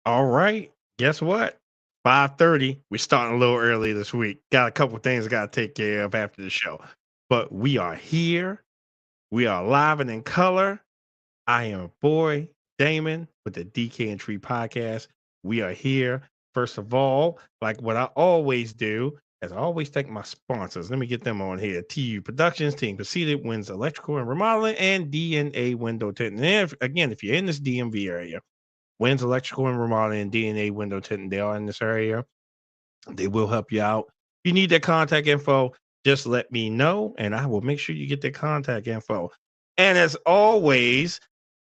All right. Guess what? 5:30. We're starting a little early this week. Got a couple things I got to take care of after the show. But we are here. We are live and in color. I am boy Damon with the DK and Tree podcast. We are here. First of all, like what I always do, as I always thank my sponsors. Let me get them on here. TU Productions, Team Conceded, Wins Electrical and Remodeling, and DNA Window Tinting. And again, if you're in this DMV area, Wins Electrical and Remodeling and DNA Window Tinting, they are in this area. They will help you out. If you need their contact info, just let me know and I will make sure you get their contact info. And as always,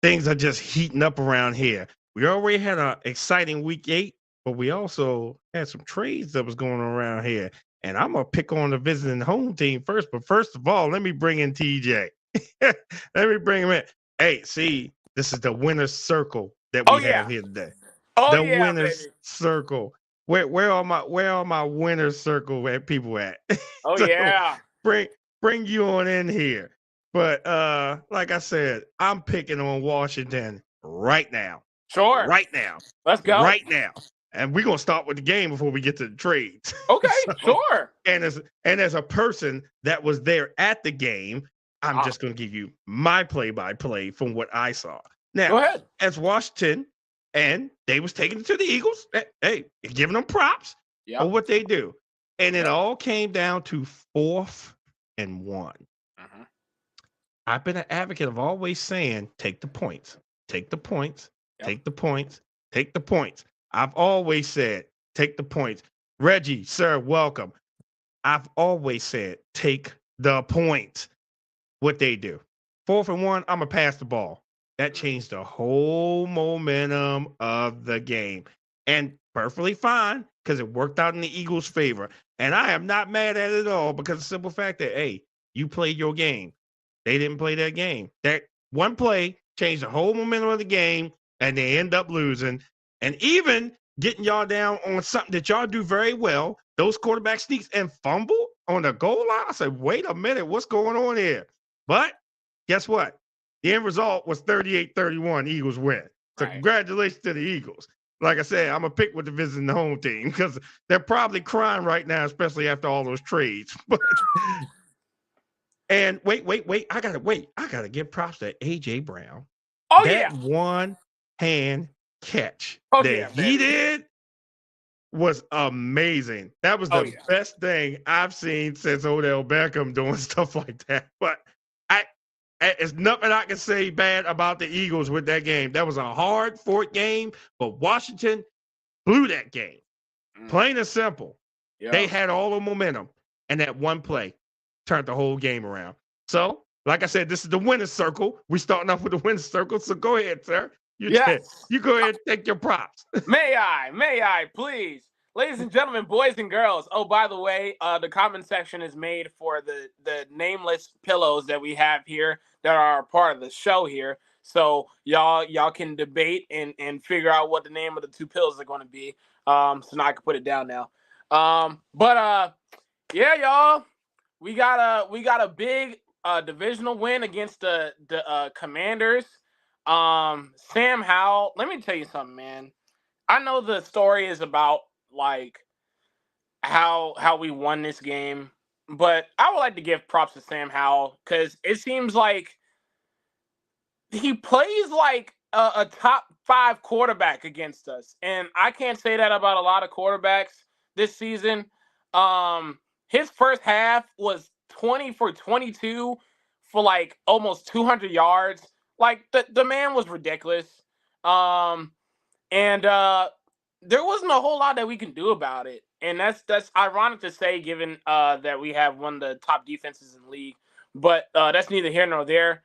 things are just heating up around here. We already had an exciting week 8, but we also had some trades that was going on around here. And I'm going to pick on the visiting home team first. But first of all, let me bring in TJ. Let me bring him in. Hey, see, this is the winner's circle that we have here today. The winner's circle. Where are my winner's circle where people at? Oh So, yeah. bring you on in here. But like I said, I'm picking on Washington right now. Sure. Right now. Let's go. Right now. And we're gonna start with the game before we get to the trades. Okay, sure. And as a person that was there at the game, I'm just gonna give you my play-by-play from what I saw. Now, go ahead. As Washington, and they was taking it to the Eagles. Hey, giving them props for what they do. And it all came down to 4th and 1. Uh-huh. I've been an advocate of always saying, take the points, take the points, take the points, take the points. I've always said, take the points. Reggie, sir, welcome. I've always said, take the points. What they do. 4th and 1, I'm going to pass the ball. That changed the whole momentum of the game. And perfectly fine, because it worked out in the Eagles' favor. And I am not mad at it at all because of the simple fact that, hey, you played your game. They didn't play that game. That one play changed the whole momentum of the game, and they end up losing. And even getting y'all down on something that y'all do very well, those quarterback sneaks and fumble on the goal line. I said, wait a minute, what's going on here? But guess what? The end result was 38-31. Eagles win. So congratulations to the Eagles. Like I said, I'm going to pick with the visiting home team because they're probably crying right now, especially after all those trades. But and wait. I got to give props to A.J. Brown. Oh, that one-hand catch that he did was amazing. That was the best thing I've seen since Odell Beckham doing stuff like that. But it's nothing I can say bad about the Eagles with that game. That was a hard-fought game, but Washington blew that game. Plain and simple. They had all the momentum, and that one play turned the whole game around. So, like I said, this is the winner's circle. We're starting off with the winner's circle, so go ahead, sir. You go ahead and take your props. May I, please? Ladies and gentlemen, boys and girls. Oh, by the way, the comment section is made for the nameless pillows that we have here that are a part of the show here. So y'all can debate and figure out what the name of the 2 pillows are going to be. So now I can put it down now. Yeah, y'all, we got a big divisional win against the Commanders. Sam Howell, let me tell you something, man. I know the story is about like how we won this game, but I would like to give props to Sam Howell because it seems like he plays like a top 5 quarterback against us, and I can't say that about a lot of quarterbacks this season. His first half was 20 for 22 for like almost 200 yards. Like the man was ridiculous. And there wasn't a whole lot that we can do about it. And that's ironic to say given that we have one of the top defenses in the league. But that's neither here nor there.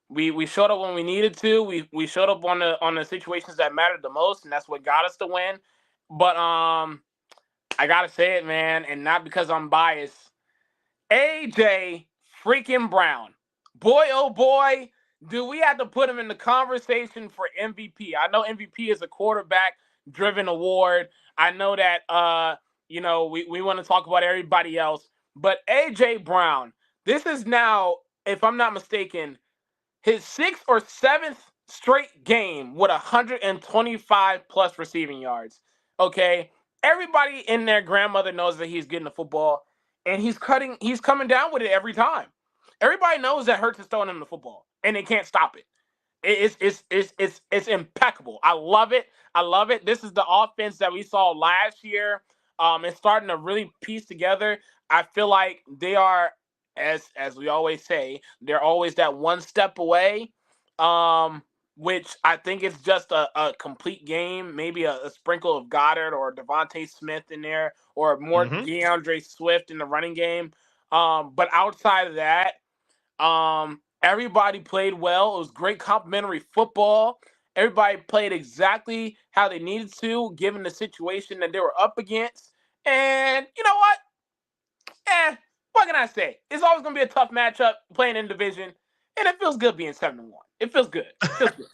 We showed up when we needed to. We showed up on the situations that mattered the most, and that's what got us to win. But I gotta say it, man, and not because I'm biased. AJ freaking Brown. Boy, oh boy, do we have to put him in the conversation for MVP. I know MVP is a quarterback-driven award. I know that, we want to talk about everybody else. But A.J. Brown, this is now, if I'm not mistaken, his 6th or 7th straight game with 125 plus receiving yards. Okay, everybody in their grandmother knows that he's getting the football, and he's coming down with it every time. Everybody knows that Hurts is throwing him the football, and they can't stop it. It's impeccable. I love it. I love it. This is the offense that we saw last year. It's starting to really piece together. I feel like they are, as we always say, they're always that one step away. Which I think is just a complete game, maybe a sprinkle of Goddard or Devontae Smith in there, or more DeAndre Swift in the running game. But outside of that, everybody played well. It was great complimentary football. Everybody played exactly how they needed to, given the situation that they were up against. And you know what? What can I say? It's always going to be a tough matchup playing in division, and it feels good being 7-1. It feels good. It feels good.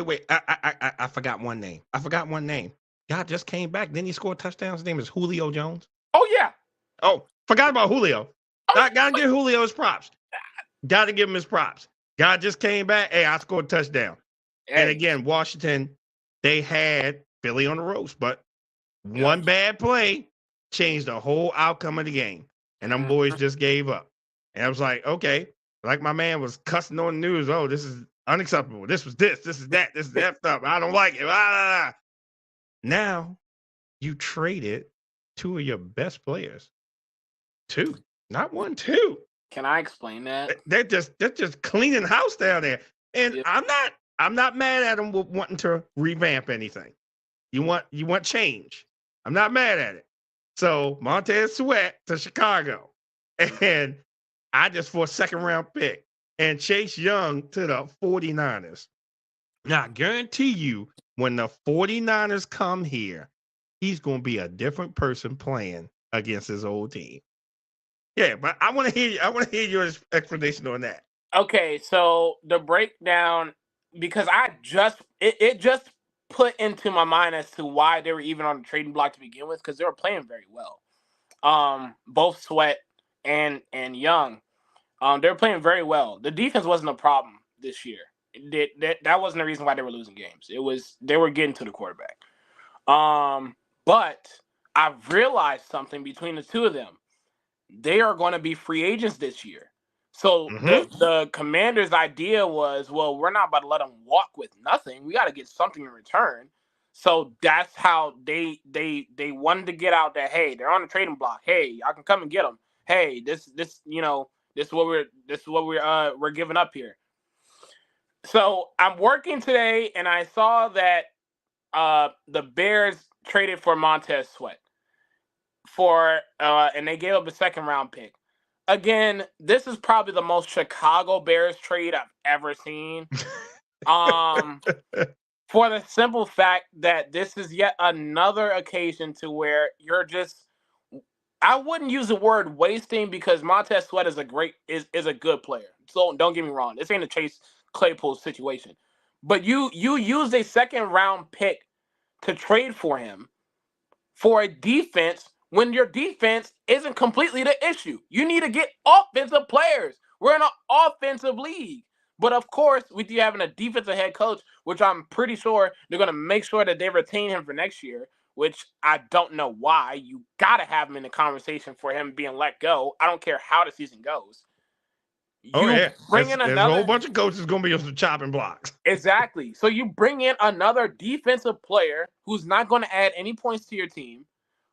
Wait. I forgot one name. God just came back. Then he scored touchdowns. His name is Julio Jones. Oh, yeah. Oh, forgot about Julio. Gotta give Julio his props. Gotta give him his props. God just came back. Hey, I scored a touchdown. Hey. And again, Washington, they had Philly on the ropes, but one bad play changed the whole outcome of the game. And them boys just gave up. And I was like, okay. Like my man was cussing on the news. Oh, this is unacceptable. This is that. This is that stuff. I don't like it. Now you traded two of your best players. Two, not one, two. Can I explain that? They're just cleaning house down there. And I'm not mad at them wanting to revamp anything. You want change. I'm not mad at it. So Montez Sweat to Chicago. And I just for a second round pick. And Chase Young to the 49ers. Now, I guarantee you, when the 49ers come here, he's going to be a different person playing against his old team. Yeah, but I want to hear your explanation on that. Okay, so the breakdown, because it just put into my mind as to why they were even on the trading block to begin with, because they were playing very well. Both Sweat and Young, they were playing very well. The defense wasn't a problem this year. That wasn't the reason why they were losing games. It was they were getting to the quarterback. But I've realized something between the two of them. They are going to be free agents this year. So the Commanders' idea was, well, we're not about to let them walk with nothing. We got to get something in return. So that's how they wanted to get out that, hey, they're on the trading block. Hey, I can come and get them. Hey, this is what we're giving up here. So I'm working today, and I saw that the Bears traded for Montez Sweat and they gave up a second round pick. Again, this is probably the most Chicago Bears trade I've ever seen. For the simple fact that this is yet another occasion to where you're just, I wouldn't use the word wasting, because Montez Sweat is a good player. So don't get me wrong. This ain't a Chase Claypool situation. But you used a second round pick to trade for him for a defense when your defense isn't completely the issue. You need to get offensive players. We're in an offensive league. But of course, with you having a defensive head coach, which I'm pretty sure they're going to make sure that they retain him for next year, which I don't know why. You got to have him in the conversation for him being let go. I don't care how the season goes. There's a whole bunch of coaches going to be on some chopping blocks. Exactly. So you bring in another defensive player who's not going to add any points to your team,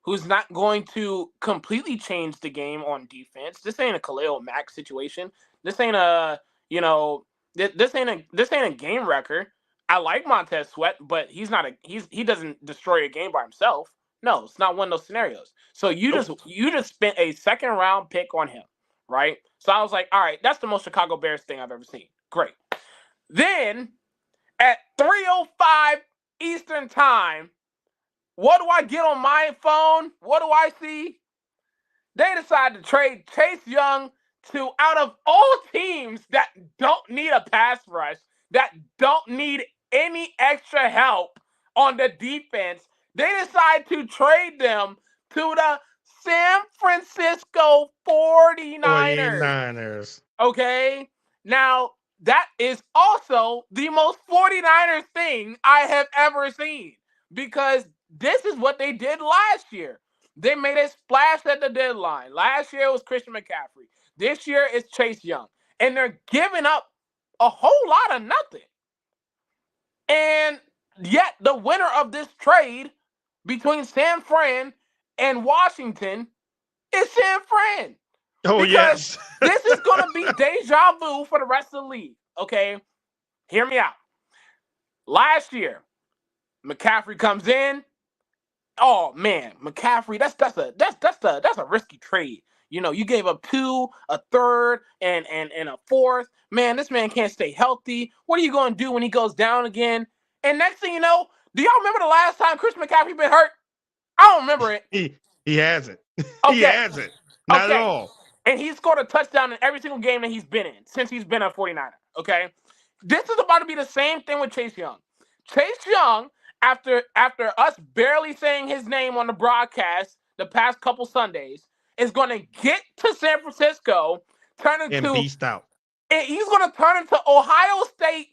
who's not going to completely change the game on defense. This ain't a Khalil Mack situation. This ain't a game wrecker. I like Montez Sweat, but he doesn't destroy a game by himself. No, it's not one of those scenarios. So you just spent a second round pick on him, right? So I was like, all right, that's the most Chicago Bears thing I've ever seen. Great. Then at 3:05 Eastern time, what do I get on my phone? What do I see? They decided to trade Chase Young to, out of all teams that don't need a pass rush, that don't need any extra help on the defense, they decide to trade them to the San Francisco 49ers. Okay? Now, that is also the most 49ers thing I have ever seen, because this is what they did last year. They made a splash at the deadline. Last year it was Christian McCaffrey. This year it's Chase Young. And they're giving up a whole lot of nothing. And yet the winner of this trade between San Fran and Washington is San Fran. Oh, because yes. This is going to be deja vu for the rest of the league. Okay, hear me out. Last year, McCaffrey comes in. Oh man, McCaffrey, that's a risky trade. You know, you gave up 2, a third, and a fourth. Man, this man can't stay healthy. What are you going to do when he goes down again? And next thing you know, do y'all remember the last time Chris McCaffrey been hurt? I don't remember it. He hasn't. Okay. He hasn't. Not at all. And he's scored a touchdown in every single game that he's been in since he's been a 49er. Okay. This is about to be the same thing with Chase Young. Chase Young, after us barely saying his name on the broadcast the past couple Sundays, is going to get to San Francisco, and beast out. And he's going to turn into Ohio State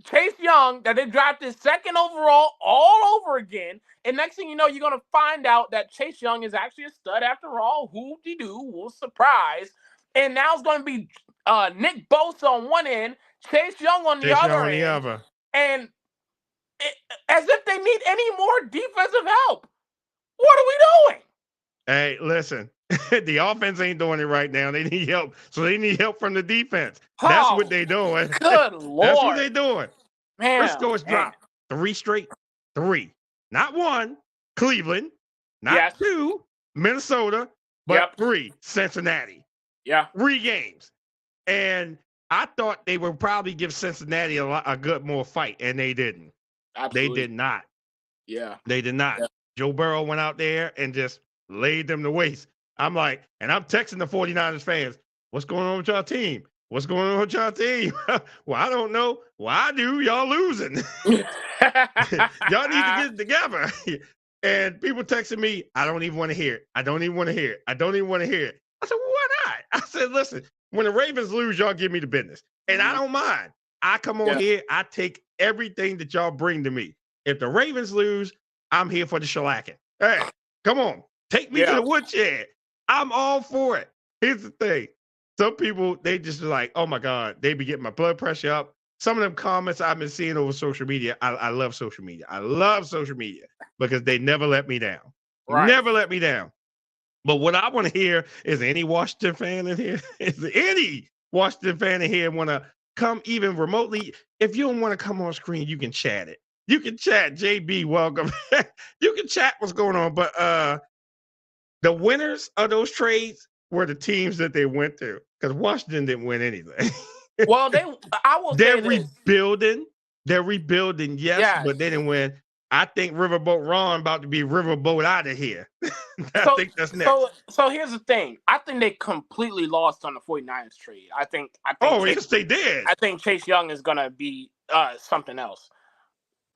Chase Young, that they drafted 2nd overall all over again. And next thing you know, you're going to find out that Chase Young is actually a stud after all. Whoop-de-doo, what a surprise. And now it's going to be Nick Bosa on one end, Chase Young on the other end. And as if they need any more defensive help. What are we doing? Hey, listen, the offense ain't doing it right now. They need help. So they need help from the defense. That's what they're doing. Good Lord. That's what they're doing. Man, Frisco has dropped 3 straight. 3. Not 1, Cleveland. Not 2, Minnesota. But 3, Cincinnati. Yeah. 3 games. And I thought they would probably give Cincinnati a good more fight, and they didn't. Absolutely. They did not. Yeah. They did not. Yeah. Joe Burrow went out there and just laid them to waste. I'm like, and I'm texting the 49ers fans, what's going on with y'all team? What's going on with y'all team? Well, I don't know. Well, I do. Y'all losing. Y'all need to get it together. And people texting me, I don't even want to hear it. I don't even want to hear it. I don't even want to hear it. I said, well, why not? I said, listen, when the Ravens lose, y'all give me the business. And I don't mind. I come on here. I take everything that y'all bring to me. If the Ravens lose, I'm here for the shellacking. Hey, come on. Take me to the woodshed. I'm all for it. Here's the thing. Some people, they just like, oh my God, they be getting my blood pressure up. Some of them comments I've been seeing over social media, I love social media. I love social media because they never let me down. Right. Never let me down. But what I want to hear is any Washington fan in here? Is any Washington fan in here want to come even remotely? If you don't want to come on screen, you can chat it. You can chat. JB, welcome. You can chat what's going on. But the winners of those trades were the teams that they went to, because Washington didn't win anything. Well, they're rebuilding. They're rebuilding, yes, but they didn't win. I think Riverboat Ron about to be Riverboat out of here. I think that's next. So here's the thing. I think they completely lost on the 49ers trade. I think yes, they did. I think Chase Young is going to be something else.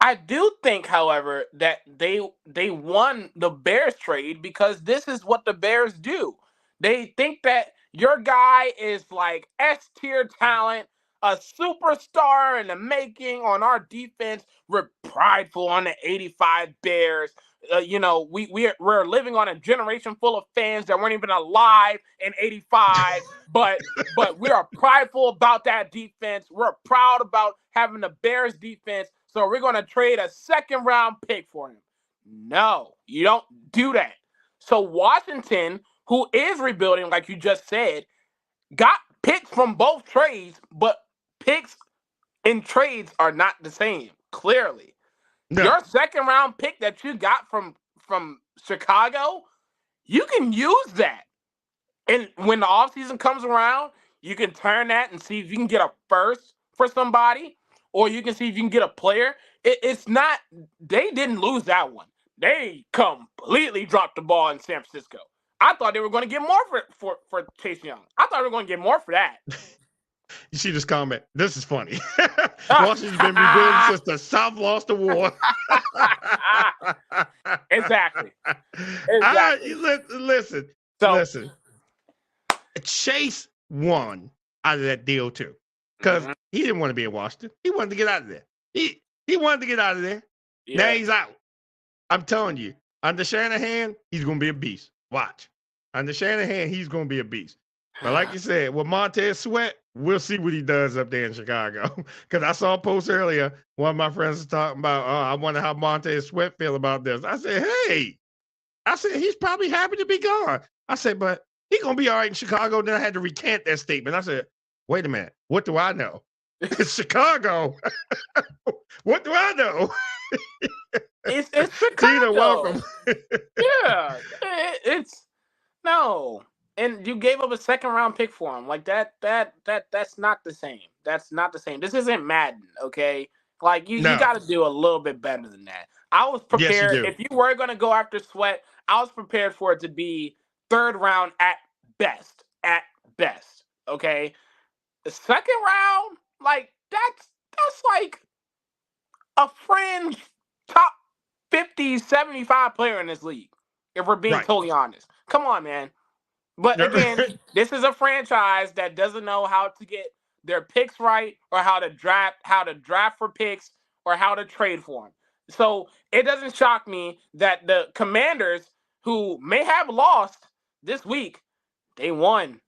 I do think, however, that they won the Bears trade because this is what the Bears do. They think that your guy is like S-tier talent, a superstar in the making on our defense. We're prideful on the 85 Bears. We're living on a generation full of fans that weren't even alive in 85, but we are prideful about that defense. We're proud about having the Bears defense, so we're going to trade a 2nd-round pick for him. No, you don't do that. So Washington, who is rebuilding, like you just said, got picks from both trades, but picks in trades are not the same, clearly. No. Your 2nd-round pick that you got from Chicago, you can use that. And when the offseason comes around, you can turn that and see if you can get a first for somebody, or you can see if you can get a player. It's not, they didn't lose that one. They completely dropped the ball in San Francisco. I thought they were going to get more for Chase Young. I thought they were going to get more for that. You see this comment? This is funny. Washington's been rebuilding since the South lost the war. Exactly. Listen. Chase won out of that deal too. because he didn't want to be in Washington. He wanted to get out of there. He wanted to get out of there. Yeah. Now he's out. I'm telling you, under Shanahan, he's going to be a beast. Watch. Under Shanahan, he's going to be a beast. But like you said, with Montez Sweat, we'll see what he does up there in Chicago. Because I saw a post earlier, one of my friends was talking about, I wonder how Montez Sweat feel about this. I said, hey, he's probably happy to be gone. I said, but he's going to be all right in Chicago. Then I had to recant that statement. I said, wait a minute. What do I know? It's Chicago. What do I know? It's Chicago. Gina, welcome. Yeah. It's no. And you gave up a second round pick for him. Like that's not the same. That's not the same. This isn't Madden, okay? Like you got to do a little bit better than that. I was prepared. Yes, if you were going to go after Sweat, I was prepared for it to be third round at best. At best, okay? The second round, like that's like a fringe top 50, 75 player in this league. If we're being totally honest, come on, man. But again, this is a franchise that doesn't know how to get their picks right, or how to draft for picks, or how to trade for them. So it doesn't shock me that the Commanders, who may have lost this week, they won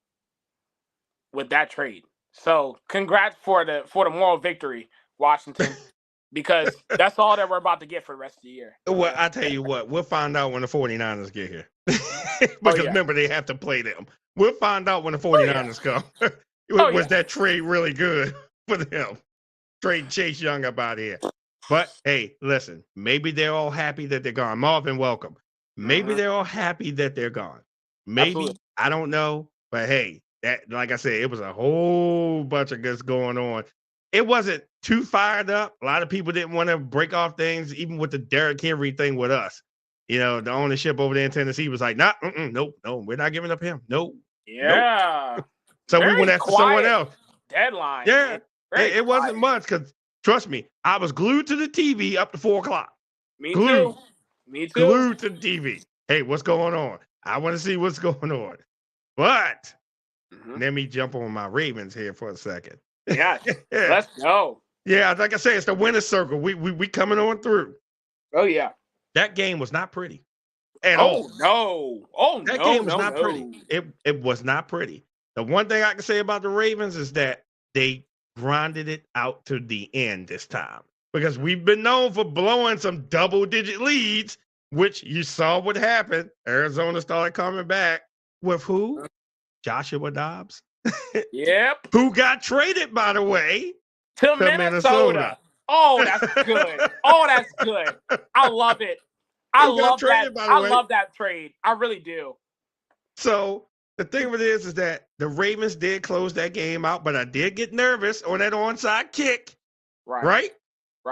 with that trade. So congrats for the moral victory, Washington, because that's all that we're about to get for the rest of the year. Well, I tell you what, we'll find out when the 49ers get here. Because remember, they have to play them. We'll find out when the 49ers come. Was that trade really good for them? Trade Chase Young up out of here. But hey, listen, maybe they're all happy that they're gone. Marvin, welcome. Maybe they're all happy that they're gone. Maybe. Absolutely. I don't know. But hey, that, like I said, it was a whole bunch of this going on. It wasn't too fired up. A lot of people didn't want to break off things, even with the Derrick Henry thing with us. You know, the ownership over there in Tennessee was like, nope, we're not giving up him. Nope. Yeah. Nope. So we went after someone else. Deadline. Yeah. It wasn't much because, trust me, I was glued to the TV up to 4 o'clock. Me too. Glued to the TV. Hey, what's going on? I want to see what's going on. But let me jump on my Ravens here for a second. Yeah. Let's go. Yeah, like I say, it's the winner's circle. We coming on through. Oh, yeah. That game was not pretty at all. That game was not pretty. It was not pretty. The one thing I can say about the Ravens is that they grinded it out to the end this time, because we've been known for blowing some double-digit leads, which you saw what happened. Arizona started coming back with who? Joshua Dobbs. Yep. Who got traded, by the way, to Minnesota. Oh, that's good. That's good. I love it. I love that trade. I really do. So the thing of it is that the Ravens did close that game out, but I did get nervous on that onside kick. Right.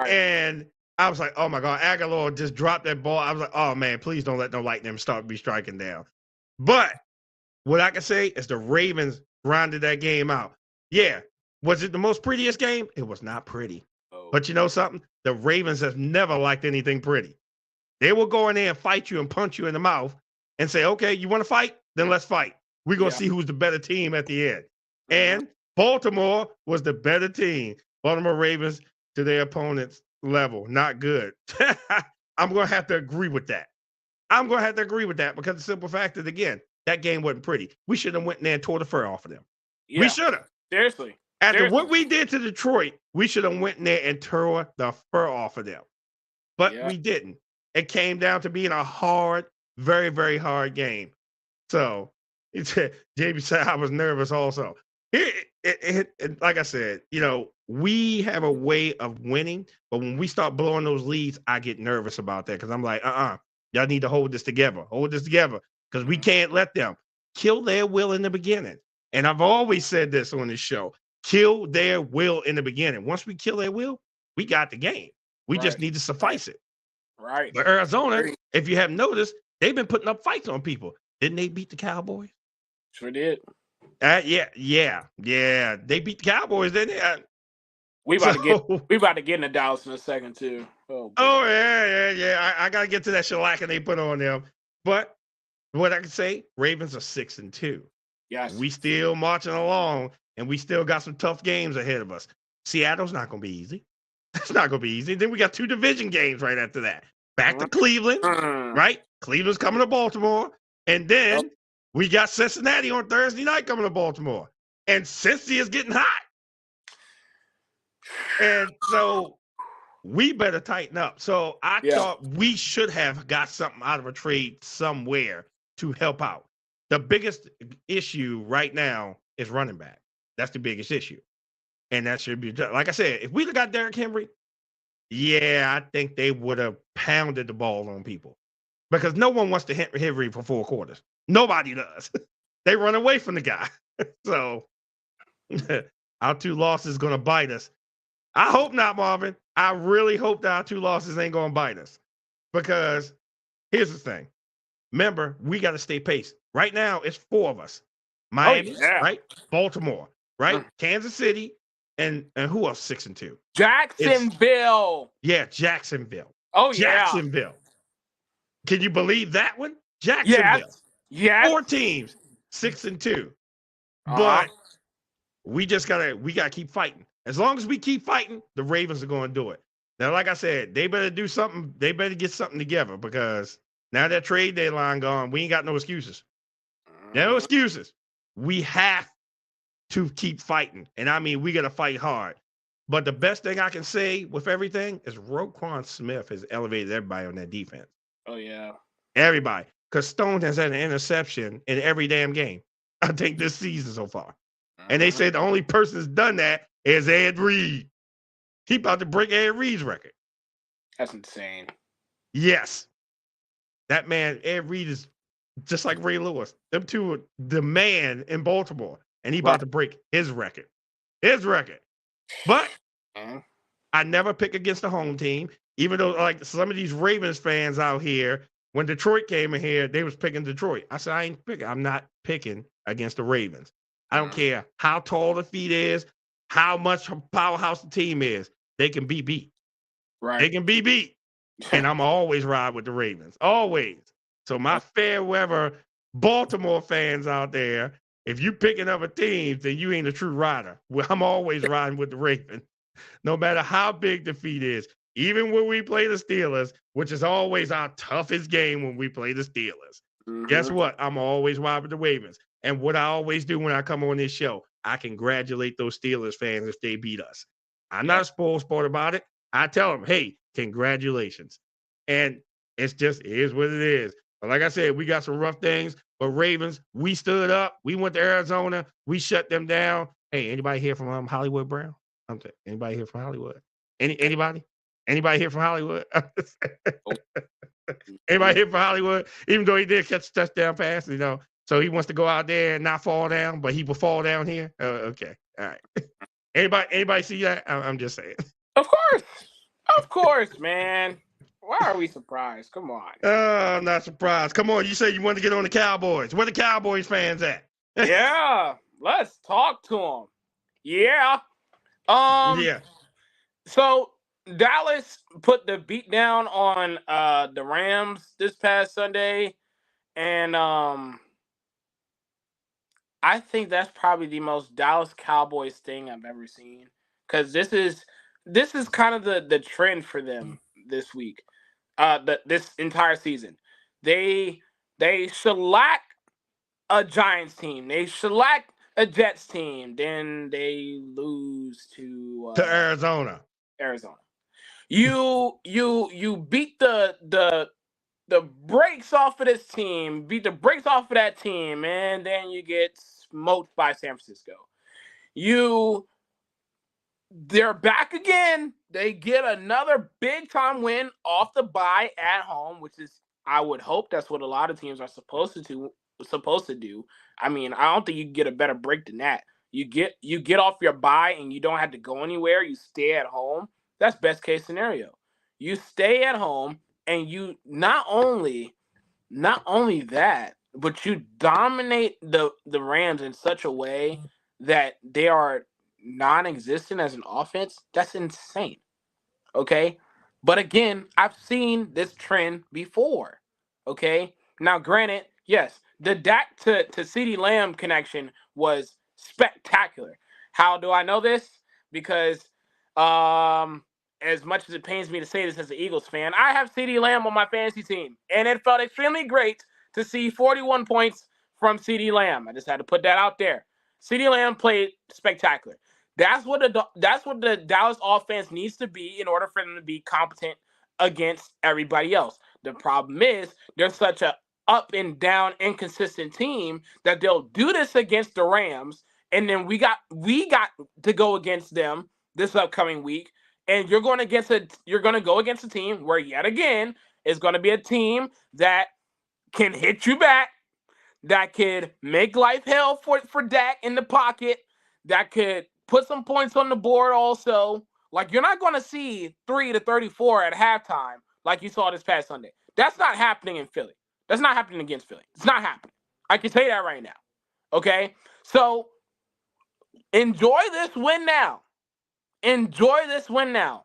And I was like, oh my God, Aguilar just dropped that ball. I was like, oh man, please don't let no lightning be striking down. But what I can say is the Ravens grinded that game out. Yeah. Was it the most prettiest game? It was not pretty. But you know something? The Ravens have never liked anything pretty. They will go in there and fight you and punch you in the mouth and say, okay, you want to fight? Then let's fight. We're going to see who's the better team at the end. And Baltimore was the better team. Baltimore Ravens to their opponent's level. Not good. I'm going to have to agree with that. Because the simple fact that, again, that game wasn't pretty. We should have went in there and tore the fur off of them. Yeah. We should have. Seriously. After what we did to Detroit, we should have went in there and tore the fur off of them. But we didn't. It came down to being a hard, very, very hard game. So, JB said I was nervous also. Like I said, you know, we have a way of winning, but when we start blowing those leads, I get nervous about that because I'm like, y'all need to hold this together. Because we can't let them kill their will in the beginning. And I've always said this on this show. Kill their will in the beginning. Once we kill their will, we got the game. We just need to suffice it. Right. But Arizona, if you haven't noticed, they've been putting up fights on people. Didn't they beat the Cowboys? Sure did. Yeah. They beat the Cowboys, didn't they? We about to get into Dallas in a second too. Oh yeah. I gotta get to that shellacking they put on them. But what I can say, Ravens are 6-2. Yes. We still marching along and we still got some tough games ahead of us. Seattle's not going to be easy. It's not going to be easy. Then we got 2 division games right after that. Back to Cleveland, right? Cleveland's coming to Baltimore. And then we got Cincinnati on Thursday night coming to Baltimore. And Cincy is getting hot. And so we better tighten up. So I thought we should have got something out of a trade somewhere to help out. The biggest issue right now is running back. That's the biggest issue. And that should be, like I said, if we'd have got Derrick Henry, I think they would have pounded the ball on people. Because no one wants to hit Henry for 4 quarters. Nobody does. They run away from the guy. So our 2 losses going to bite us. I hope not, Marvin. I really hope that our 2 losses ain't going to bite us. Because here's the thing. Remember, we got to stay paced. Right now, it's 4 of us. Miami, right? Baltimore, right? Kansas City, and who else 6-2? Jacksonville. Jacksonville. Oh, Jacksonville. Can you believe that one? Jacksonville. Yes. 4 teams, 6-2. But we gotta keep fighting. As long as we keep fighting, the Ravens are going to do it. Now, like I said, they better do something. They better get something together because now that trade deadline gone, we ain't got no excuses. No excuses. We have to keep fighting. And I mean, we got to fight hard. But the best thing I can say with everything is Roquan Smith has elevated everybody on that defense. Oh, yeah. Everybody. Because Stone has had an interception in every damn game, I think, this season so far. And they said the only person that's done that is Ed Reed. He about to break Ed Reed's record. That's insane. Yes. That man, Ed Reed, is just like Ray Lewis. Them 2 are the man in Baltimore. And he about to break his record. His record. But I never pick against the home team. Even though, like, some of these Ravens fans out here, when Detroit came in here, they was picking Detroit. I said, I ain't picking. I'm not picking against the Ravens. I don't care how tall the feet is, how much powerhouse the team is. They can be beat. Right. They can be beat. And I'm always ride with the Ravens. Always. So my fair weather Baltimore fans out there, if you picking up a team, then you ain't a true rider. Well, I'm always riding with the Ravens. No matter how big the feat is. Even when we play the Steelers, which is always our toughest game when we play the Steelers. Guess what? I'm always riding with the Ravens. And what I always do when I come on this show, I congratulate those Steelers fans if they beat us. I'm not a spoiled sport about it. I tell them, hey, congratulations. And it's just, it is what it is. But like I said, we got some rough things. But Ravens, we stood up. We went to Arizona. We shut them down. Hey, anybody here from Hollywood Brown? Anybody here from Hollywood? Anybody? Anybody here from Hollywood? Anybody here from Hollywood? Even though he did catch a touchdown pass, so he wants to go out there and not fall down, but he will fall down here. Okay, all right. Anybody see that? I'm just saying. Of course, man. Why are we surprised? Come on. I'm not surprised. Come on, you said you wanted to get on the Cowboys. Where the Cowboys fans at? Yeah, let's talk to them. Yeah. So Dallas put the beat down on the Rams this past Sunday, and I think that's probably the most Dallas Cowboys thing I've ever seen, because this is kind of the trend for them this week, this entire season. They shellac a Giants team, they shellac a Jets team, then they lose to Arizona. You beat the brakes off of this team, beat the brakes off of that team, and then you get smoked by San Francisco. They're back again. They get another big time win off the bye at home, which is, I would hope that's what a lot of teams are supposed to do. I mean, I don't think you can get a better break than that. You get off your bye and you don't have to go anywhere. You stay at home. That's best case scenario. You stay at home and you not only that, but you dominate the Rams in such a way that they are non-existent as an offense. That's insane. Okay? But again, I've seen this trend before. Okay? Now, granted, yes, the Dak to CeeDee Lamb connection was spectacular. How do I know this? Because as much as it pains me to say this as an Eagles fan, I have CeeDee Lamb on my fantasy team, and it felt extremely great to see 41 points from CeeDee Lamb. I just had to put that out there. CeeDee Lamb played spectacular. That's what the Dallas offense needs to be in order for them to be competent against everybody else. The problem is they're such a up and down, inconsistent team that they'll do this against the Rams, and then we got to go against them this upcoming week. And you're going to go against a team where yet again is going to be a team that can hit you back, that could make life hell for Dak in the pocket, that could put some points on the board also. Like, you're not going to see 3-34 at halftime like you saw this past Sunday. That's not happening in Philly. That's not happening against Philly. It's not happening. I can tell you that right now. Okay? So, enjoy this win now. Enjoy this win now.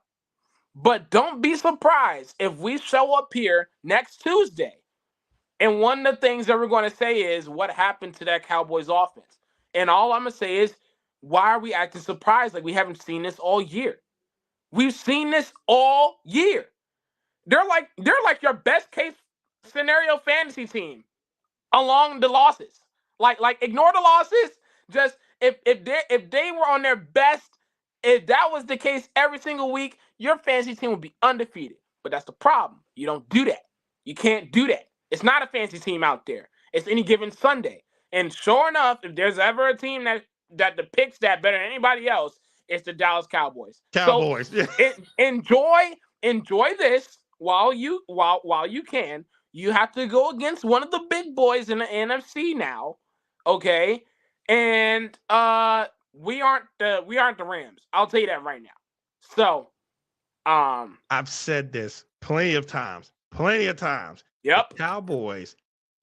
But don't be surprised if we show up here next Tuesday and one of the things that we're going to say is what happened to that Cowboys offense. And all I'm going to say is, why are we acting surprised like we haven't seen this all year? We've seen this all year. They're like your best case scenario fantasy team along the losses. Like ignore the losses. Just if they were on their best, if that was the case every single week, your fantasy team would be undefeated. But that's the problem. You don't do that. You can't do that. It's not a fantasy team out there. It's any given Sunday. And sure enough, if there's ever a team that depicts that better than anybody else, it's the Dallas Cowboys. Cowboys. So enjoy this while you can. You have to go against one of the big boys in the NFC now, okay? And we aren't the Rams. I'll tell you that right now. So, I've said this plenty of times. Yep. The Cowboys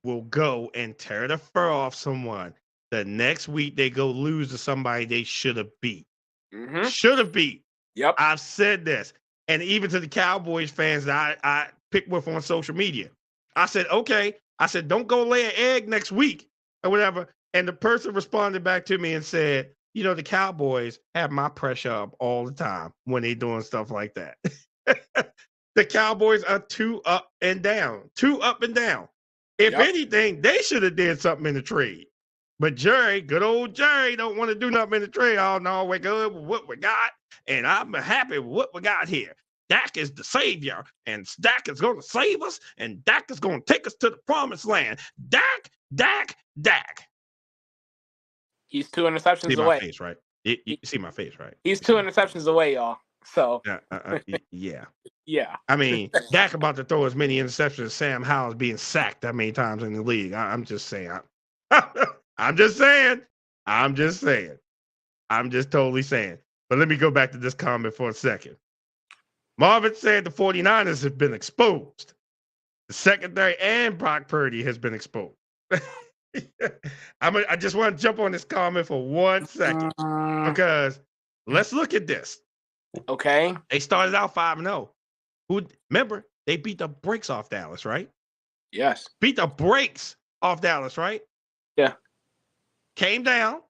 will go and tear the fur off someone. The next week they go lose to somebody they should have beat. Mm-hmm. Should have beat. Yep. I've said this. And even to the Cowboys fans that I picked with on social media, I said, okay. I said, don't go lay an egg next week or whatever. And the person responded back to me and said, you know, the Cowboys have my pressure up all the time when they doing stuff like that. The Cowboys are too up and down. If anything, they should have did something in the trade. But Jerry, good old Jerry, don't want to do nothing in the trade. Oh, no, we're good with what we got, and I'm happy with what we got here. Dak is the savior, and Dak is going to save us, and Dak is going to take us to the promised land. Dak. He's 2 interceptions see away. My face, right? You see my face, right? He's 2 interceptions away, y'all. So yeah. Yeah. I mean, Dak about to throw as many interceptions as Sam Howell's being sacked that many times in the league. I'm just saying. I'm just totally saying. But let me go back to this comment for a second. Marvin said the 49ers have been exposed. The secondary and Brock Purdy has been exposed. I just want to jump on this comment for 1 second because let's look at this. Okay. They started out 5-0. Remember, they beat the brakes off Dallas, right? Yes. Beat the brakes off Dallas, right? Yeah. Came down,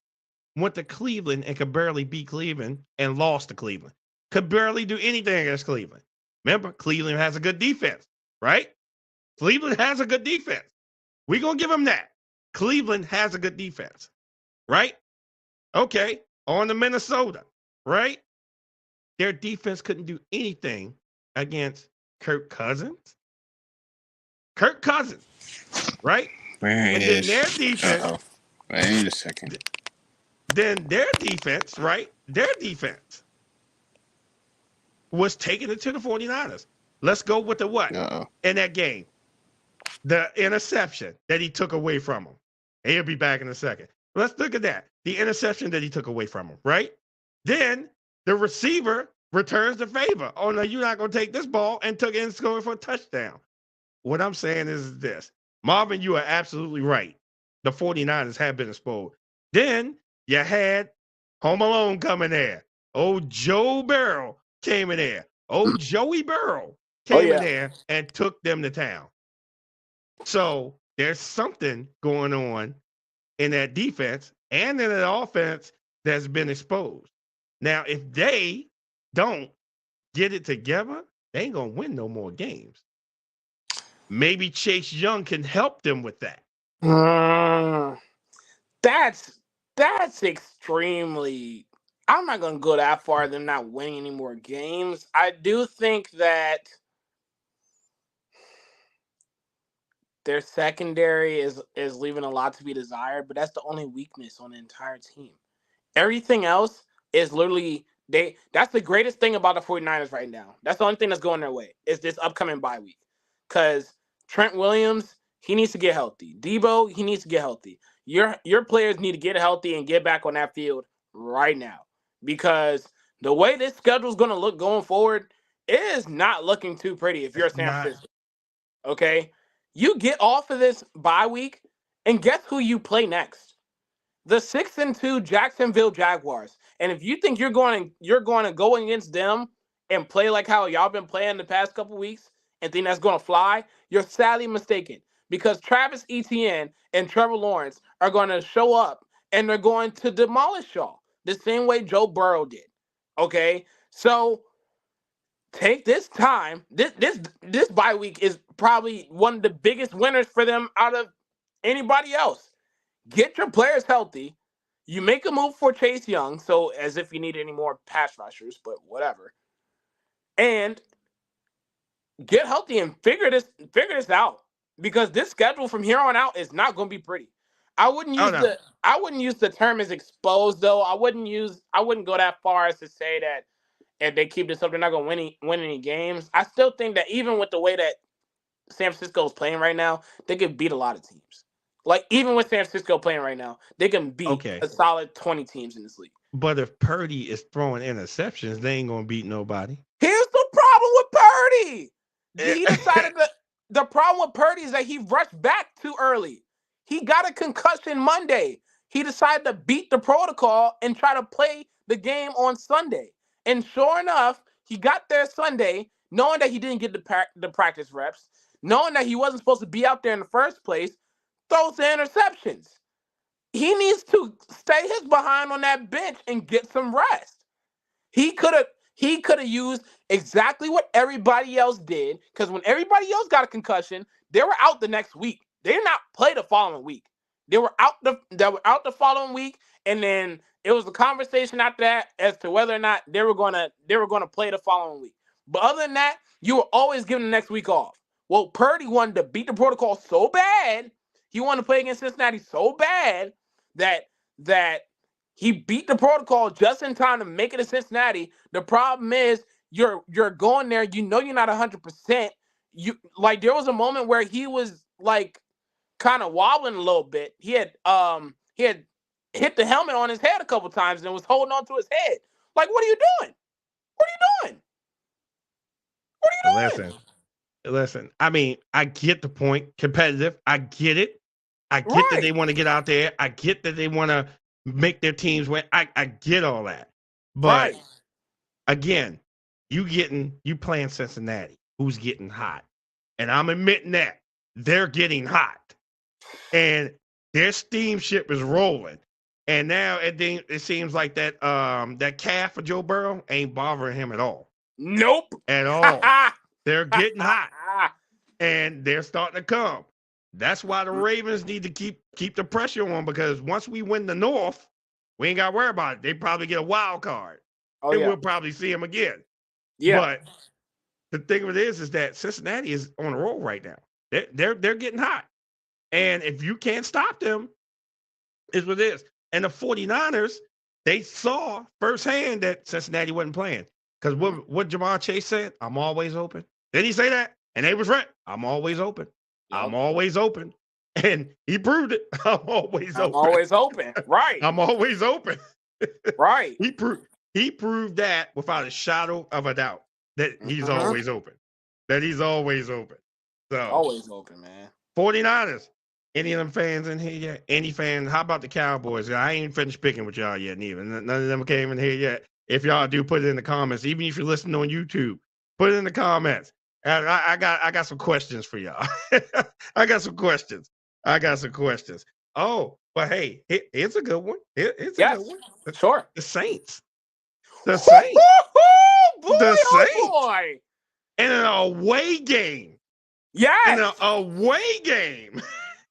went to Cleveland and could barely beat Cleveland and lost to Cleveland. Could barely do anything against Cleveland. Remember, Cleveland has a good defense, right? Cleveland has a good defense. We're going to give them that. Cleveland has a good defense, right? Okay, on to Minnesota, right? Their defense couldn't do anything against Kirk Cousins. Right? And then their defense. Wait a second. Then their defense, right? Their defense was taking it to the 49ers. Let's go with the what? In that game? The interception that he took away from him. And he'll be back in a second. Let's look at that. The interception that he took away from him, right? Then the receiver returns the favor. Oh, no, you're not going to take this ball, and took it and scored for a touchdown. What I'm saying is this. Marvin, you are absolutely right. The 49ers have been exposed. Then you had Home Alone coming there. Oh, Joe Burrow came in there. Oh, Joey Burrow came in there and took them to town. So there's something going on in that defense and in that offense that's been exposed. Now, if they don't get it together, they ain't gonna win no more games. Maybe Chase Young can help them with that. That's extremely. I'm not gonna go that far. Them not winning any more games. I do think that their secondary is leaving a lot to be desired, but that's the only weakness on the entire team. Everything else is literally that's the greatest thing about the 49ers right now. That's the only thing that's going their way is this upcoming bye week. Because Trent Williams, he needs to get healthy. Debo, he needs to get healthy. Your players need to get healthy and get back on that field right now. Because the way this schedule is going to look going forward, it is not looking too pretty if you're San Francisco. Okay? You get off of this bye week, and guess who you play next? The 6-2 Jacksonville Jaguars. And if you think you're going to go against them and play like how y'all been playing the past couple weeks and think that's going to fly, you're sadly mistaken. Because Travis Etienne and Trevor Lawrence are going to show up and they're going to demolish y'all the same way Joe Burrow did. Okay? So take this time. This bye week is probably one of the biggest winners for them out of anybody else. Get your players healthy. You make a move for Chase Young, so as if you need any more pass rushers, but whatever. And get healthy and figure this out. Because this schedule from here on out is not going to be pretty. I wouldn't use the term as exposed though. I wouldn't go that far as to say that if they keep this up, they're not going to win any games. I still think that even with the way that San Francisco is playing right now, they could beat a lot of teams. Like, even with San Francisco playing right now, they can beat a solid 20 teams in this league. But if Purdy is throwing interceptions, they ain't going to beat nobody. Here's the problem with Purdy. He decided the problem with Purdy is that he rushed back too early. He got a concussion Monday. He decided to beat the protocol and try to play the game on Sunday. And sure enough, he got there Sunday, knowing that he didn't get the practice reps, knowing that he wasn't supposed to be out there in the first place, throws the interceptions. He needs to stay his behind on that bench and get some rest. He could have used exactly what everybody else did, because when everybody else got a concussion, they were out the next week. They did not play the following week. They were out the following week, and then it was a conversation after that as to whether or not they were gonna play the following week. But other than that, you were always given the next week off. Well, Purdy wanted to beat the protocol so bad, he wanted to play against Cincinnati so bad that he beat the protocol just in time to make it to Cincinnati. The problem is you're going there, you know you're not 100%. You like there was a moment where he was like kind of wobbling a little bit. He had hit the helmet on his head a couple times and was holding on to his head. Like, what are you doing? What are you doing? What are you doing? Listen. I mean, I get the point. Competitive. I get it. I get that they want to get out there. I get that they want to make their teams win. I get all that. But again, you playing Cincinnati, who's getting hot. And I'm admitting that they're getting hot. And their steamship is rolling. And now it seems like that calf for Joe Burrow ain't bothering him at all. Nope. At all. They're getting hot. And they're starting to come. That's why the Ravens need to keep the pressure on, because once we win the North, we ain't got to worry about it. They probably get a wild card. And we'll probably see them again. Yeah. But the thing of it is that Cincinnati is on a roll right now. They're getting hot. And if you can't stop them, is what it is. And the 49ers, they saw firsthand that Cincinnati wasn't playing. Because what Ja'Marr Chase said, I'm always open. Did he say that? And they was right. I'm always open. Yep. I'm always open. And he proved it. I'm always open. Right. I'm always open. Right. He proved that without a shadow of a doubt that he's always open. That he's always open. So always open, man. 49ers. Any of them fans in here yet? Any fans? How about the Cowboys? I ain't finished picking with y'all yet, neither. None of them came in here yet. If y'all do, put it in the comments. Even if you're listening on YouTube, put it in the comments. I got some questions for y'all. I got some questions. Oh, but hey, it's a good one. It's a Yes, good one. sure. The Saints. The Saints. Boy, The oh Saints. boy. In an away game. In Yes. an away game.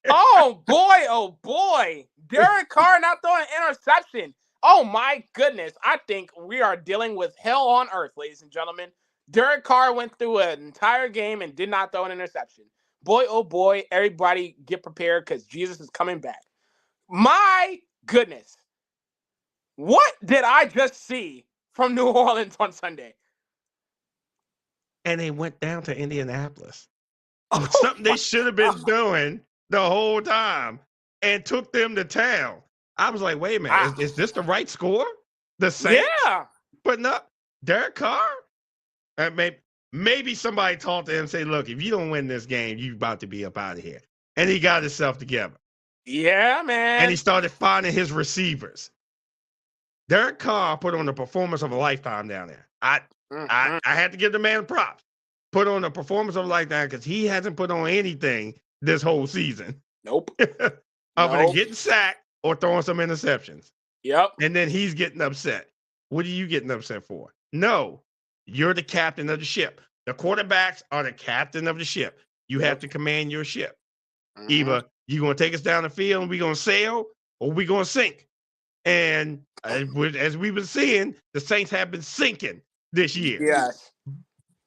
Oh boy. Derek Carr not throwing an interception. Oh my goodness. I think we are dealing with hell on earth, ladies and gentlemen. Derek Carr went through an entire game and did not throw an interception. Boy, oh boy, everybody get prepared because Jesus is coming back. My goodness. What did I just see from New Orleans on Sunday? And they went down to Indianapolis. Oh, Something they should have been doing the whole time and took them to town. I was like, wait a minute, is this the right score? The Saints putting up Derek Carr? Maybe somebody talked to him and say, look, if you don't win this game, you're about to be up out of here. And he got himself together. Yeah, man. And he started finding his receivers. Derek Carr put on the performance of a lifetime down there. I had to give the man props. Put on the performance of a lifetime because he hasn't put on anything this whole season. Nope. Other than getting sacked or throwing some interceptions. Yep. And then he's getting upset. What are you getting upset for? No, you're the captain of the ship. The quarterbacks are the captain of the ship. You have to command your ship. Either you're going to take us down the field and we're going to sail or we're going to sink. And as we've been seeing, the Saints have been sinking this year. Yes.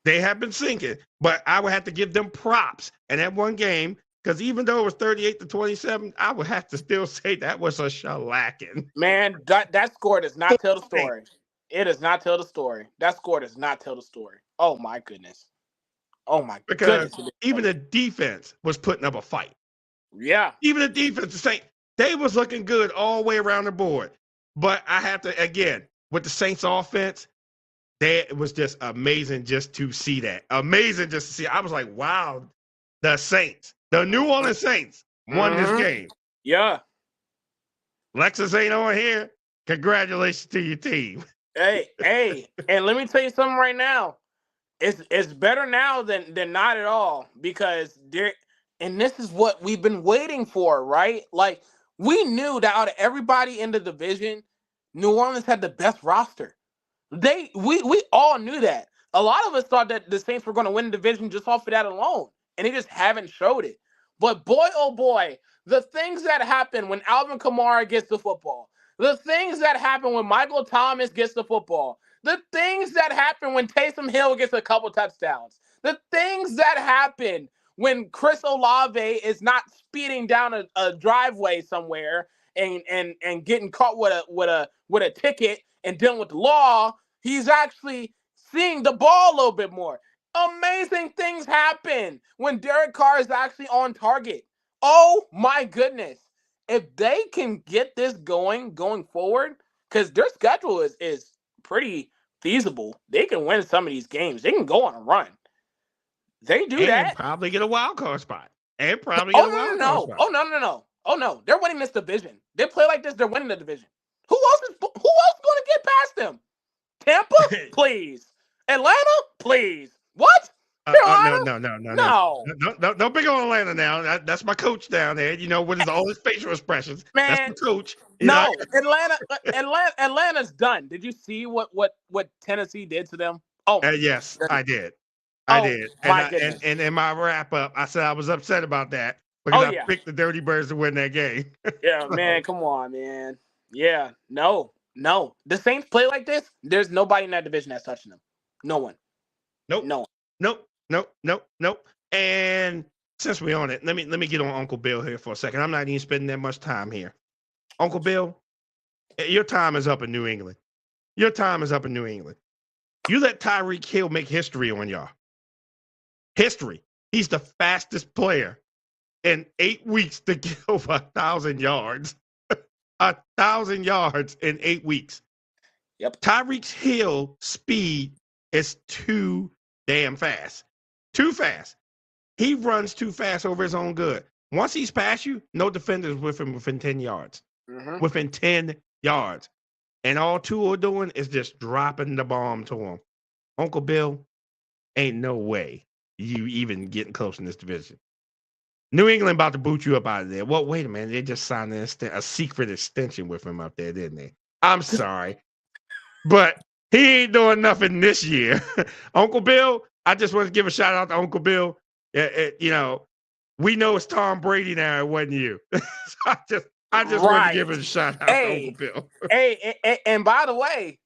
They have been sinking, but I would have to give them props. And that one game, because even though it was 38-27, I would have to still say that was a shellacking. Man, that score does not tell the story. It does not tell the story. That score does not tell the story. Oh, my goodness. Oh, my goodness. Because even the defense was putting up a fight. Yeah. Even the defense, the Saints, they was looking good all the way around the board. But I have to, again, with the Saints offense, it was just amazing just to see that. Amazing just to see. I was like, wow, the Saints, the New Orleans Saints won this game. Yeah. Lexus ain't on here. Congratulations to your team. Hey, and let me tell you something right now. It's better now than not at all because and this is what we've been waiting for, right? Like we knew that out of everybody in the division, New Orleans had the best roster. We all knew that. A lot of us thought that the Saints were going to win the division just off of that alone, and they just haven't showed it. But boy, oh boy, the things that happen when Alvin Kamara gets the football, the things that happen when Michael Thomas gets the football, the things that happen when Taysom Hill gets a couple touchdowns, the things that happen when Chris Olave is not speeding down a driveway somewhere and getting caught with a ticket and dealing with the law, he's actually seeing the ball a little bit more. Amazing things happen when Derek Carr is actually on target. Oh my goodness. If they can get this going forward, because their schedule is pretty feasible. They can win some of these games. They can go on a run. They do that. Probably get a wild card spot. And probably get a wild card spot. Oh no. They're winning this division. They play like this, they're winning the division. Who else is going to get past them? Tampa? Please. Atlanta? Please. What? No. Don't pick on Atlanta now. That's my coach down there. You know, with all his facial expressions. Man, that's the coach. No, Atlanta's done. Did you see what Tennessee did to them? Oh, yes, I did. My goodness. And in my wrap up, I said I was upset about that because I picked the Dirty Birds to win that game. Yeah, man, come on, man. Yeah, no. The Saints play like this. There's nobody in that division that's touching them. No one. Nope. Nope. And since we're on it, let me get on Uncle Bill here for a second. I'm not even spending that much time here. Uncle Bill, your time is up in New England. You let Tyreek Hill make history on y'all. History. He's the fastest player in 8 weeks to get over 1,000 yards. 1,000 yards in 8 weeks. Yep. Tyreek Hill speed is too damn fast. Too fast. He runs too fast over his own good. Once he's past you, no defenders with him within 10 yards. Within 10 yards. And all Tua doing is just dropping the bomb to him. Uncle Bill, ain't no way you even getting close in this division. New England about to boot you up out of there. Well, wait a minute. They just signed a secret extension with him up there, didn't they? I'm sorry. But he ain't doing nothing this year. Uncle Bill, I just want to give a shout out to Uncle Bill. We know it's Tom Brady now. It wasn't you. So I just want to give a shout out to Uncle Bill. And by the way,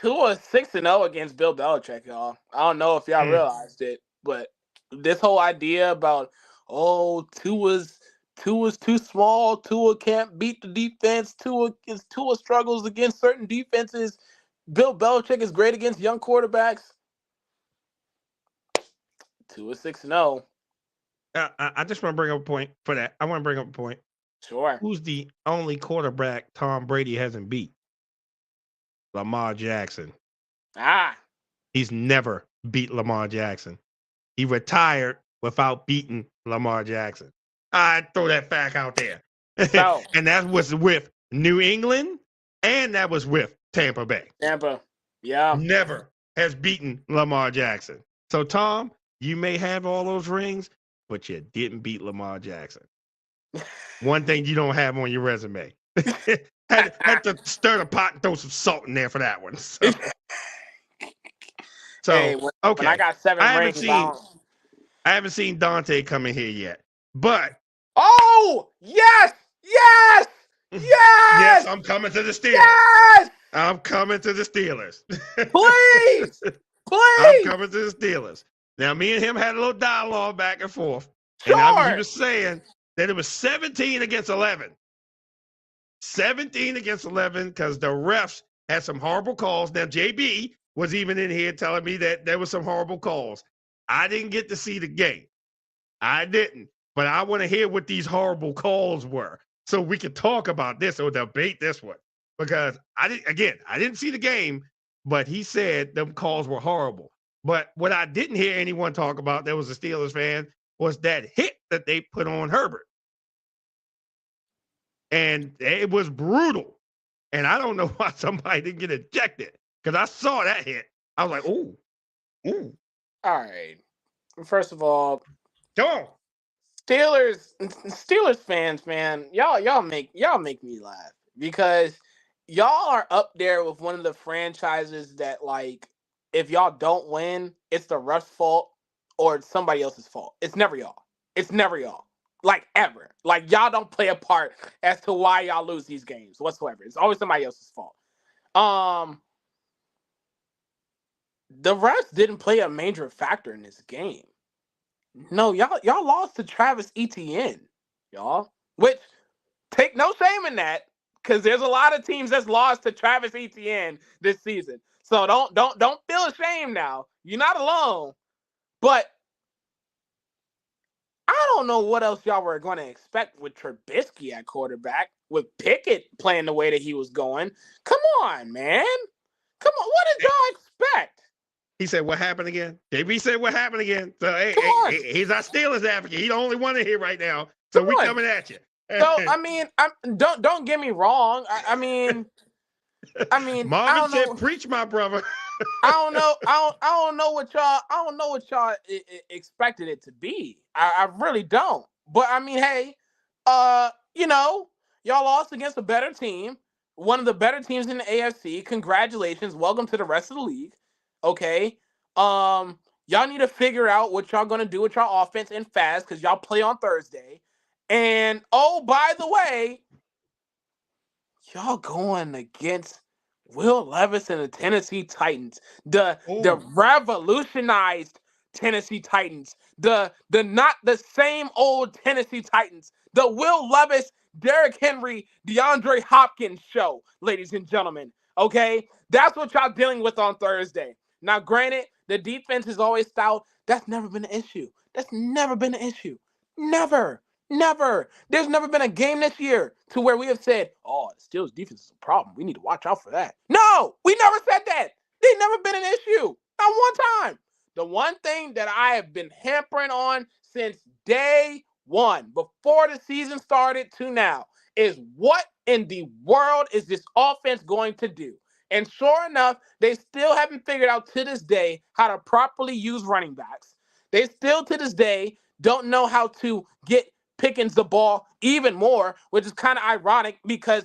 Tua 6-0 against Bill Belichick, y'all. I don't know if y'all realized it, but this whole idea about Tua's too small, Tua can't beat the defense, Tua struggles against certain defenses. Bill Belichick is great against young quarterbacks. Tua 6-0. I just want to bring up a point for that. I want to bring up a point. Sure. Who's the only quarterback Tom Brady hasn't beat? Lamar Jackson. He's never beat Lamar Jackson. He retired without beating Lamar Jackson. I throw that fact out there. So, and that was with New England, and that was with Tampa Bay. Tampa, yeah. Never has beaten Lamar Jackson. So, Tom, you may have all those rings, but you didn't beat Lamar Jackson. One thing you don't have on your resume. had to stir the pot and throw some salt in there for that one. So hey, when I got 7 rings. I haven't seen Dante come in here yet. But yes! Yes, I'm coming to the Steelers. Yes! I'm coming to the Steelers. Please! I'm coming to the Steelers. Now, me and him had a little dialogue back and forth. Sure. And he was saying that it was 17 against 11. 17 against 11 because the refs had some horrible calls. Now, JB was even in here telling me that there were some horrible calls. I didn't get to see the game. I didn't. But I want to hear what these horrible calls were so we can talk about this or debate this one. Because I didn't see the game, but he said them calls were horrible. But what I didn't hear anyone talk about, that was a Steelers fan, was that hit that they put on Herbert. And it was brutal. And I don't know why somebody didn't get ejected. Because I saw that hit. I was like, ooh. All right. First of all, come on. Steelers fans, man, y'all make me laugh because y'all are up there with one of the franchises that, like, if y'all don't win, it's the ref's fault or it's somebody else's fault. It's never y'all. Like, ever. Like, y'all don't play a part as to why y'all lose these games whatsoever. It's always somebody else's fault. The refs didn't play a major factor in this game. No, y'all lost to Travis Etienne, y'all. Which, take no shame in that, because there's a lot of teams that's lost to Travis Etienne this season. So don't feel ashamed now. You're not alone. But I don't know what else y'all were going to expect with Trubisky at quarterback, with Pickett playing the way that he was going. Come on, man. Come on. What did y'all expect? He said, what happened again? JB said, what happened again? So, hey, he's our Steelers advocate. He's the only one in here right now. So we coming at you. So, I mean, don't get me wrong. I mean, Marvin said, preach, my brother. I don't know what y'all expected it to be. I really don't. But I mean, hey, y'all lost against a better team, one of the better teams in the AFC. Congratulations. Welcome to the rest of the league. Okay. Y'all need to figure out what y'all gonna do with y'all offense and fast, because y'all play on Thursday. And by the way, y'all going against Will Levis and the Tennessee Titans, the revolutionized Tennessee Titans, the not the same old Tennessee Titans, the Will Levis, Derrick Henry, DeAndre Hopkins show, ladies and gentlemen. Okay, that's what y'all dealing with on Thursday. Now, granted, the defense is always stout. That's never been an issue. Never. There's never been a game this year to where we have said, the Steelers defense is a problem. We need to watch out for that. No, we never said that. They've never been an issue. Not one time. The one thing that I have been hampering on since day one, before the season started to now, is what in the world is this offense going to do? And sure enough, they still haven't figured out to this day how to properly use running backs. They still to this day don't know how to get Pickens the ball even more, which is kind of ironic because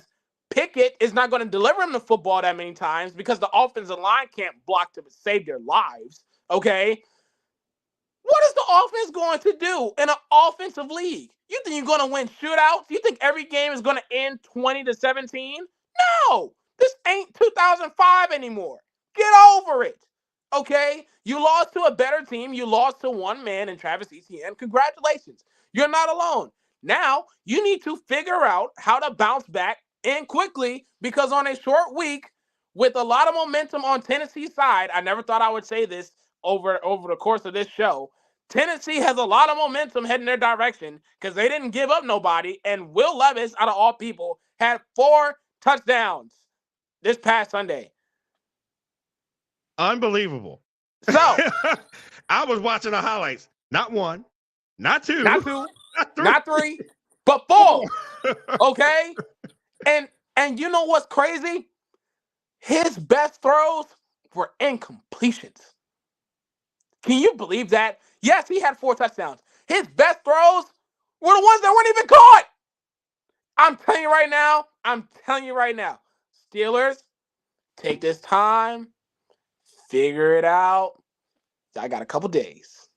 Pickett is not going to deliver him the football that many times because the offensive line can't block to save their lives. Okay. What is the offense going to do in an offensive league? You think you're going to win shootouts? You think every game is going to end 20-17? No, this ain't 2005 anymore. Get over it. Okay? You lost to a better team. You lost to one man in Travis Etienne. Congratulations. You're not alone. Now, you need to figure out how to bounce back and quickly because on a short week with a lot of momentum on Tennessee's side, I never thought I would say this over the course of this show. Tennessee has a lot of momentum heading their direction because they didn't give up nobody. And Will Levis, out of all people, had 4 touchdowns this past Sunday. Unbelievable. So I was watching the highlights. Not 1, not 2, not 2, not 3, not 3, but 4. Okay? And you know what's crazy? His best throws were incompletions. Can you believe that? Yes, he had 4 touchdowns. His best throws were the ones that weren't even caught. I'm telling you right now. Steelers, take this time, figure it out. I got a couple days.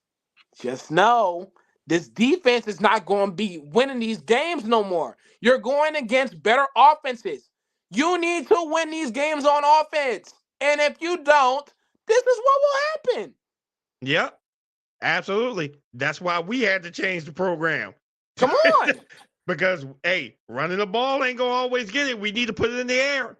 Just know this defense is not going to be winning these games no more. You're going against better offenses. You need to win these games on offense. And if you don't, this is what will happen. Yep, absolutely. That's why we had to change the program. Come on. Because, hey, running the ball ain't going to always get it. We need to put it in the air.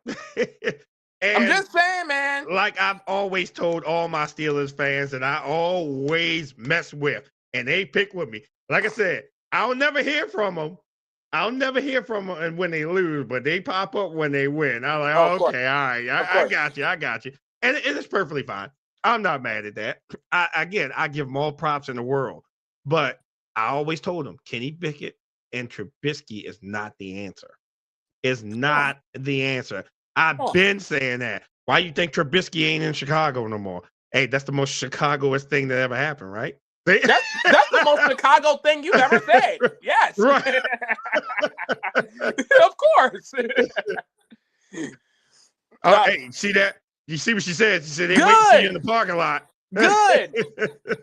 And I'm just saying, man. like I've always told all my Steelers fans that I always mess with, and they pick with me. Like I said, I'll never hear from them. I'll never hear from them when they lose, but they pop up when they win. I'm like, oh, okay, all right, I got you. And it's perfectly fine. I'm not mad at that. I give them all props in the world. But I always told them, Kenny Pickett and Trubisky is not the answer. It's not the answer. I've been saying that. Why you think Trubisky ain't in Chicago no more? Hey, that's the most Chicagoist thing that ever happened, right? That's the most Chicago thing you've ever said. Yes. Right. Of course. Hey, see that? You see what she said? She said they wait to see you in the parking lot. Good.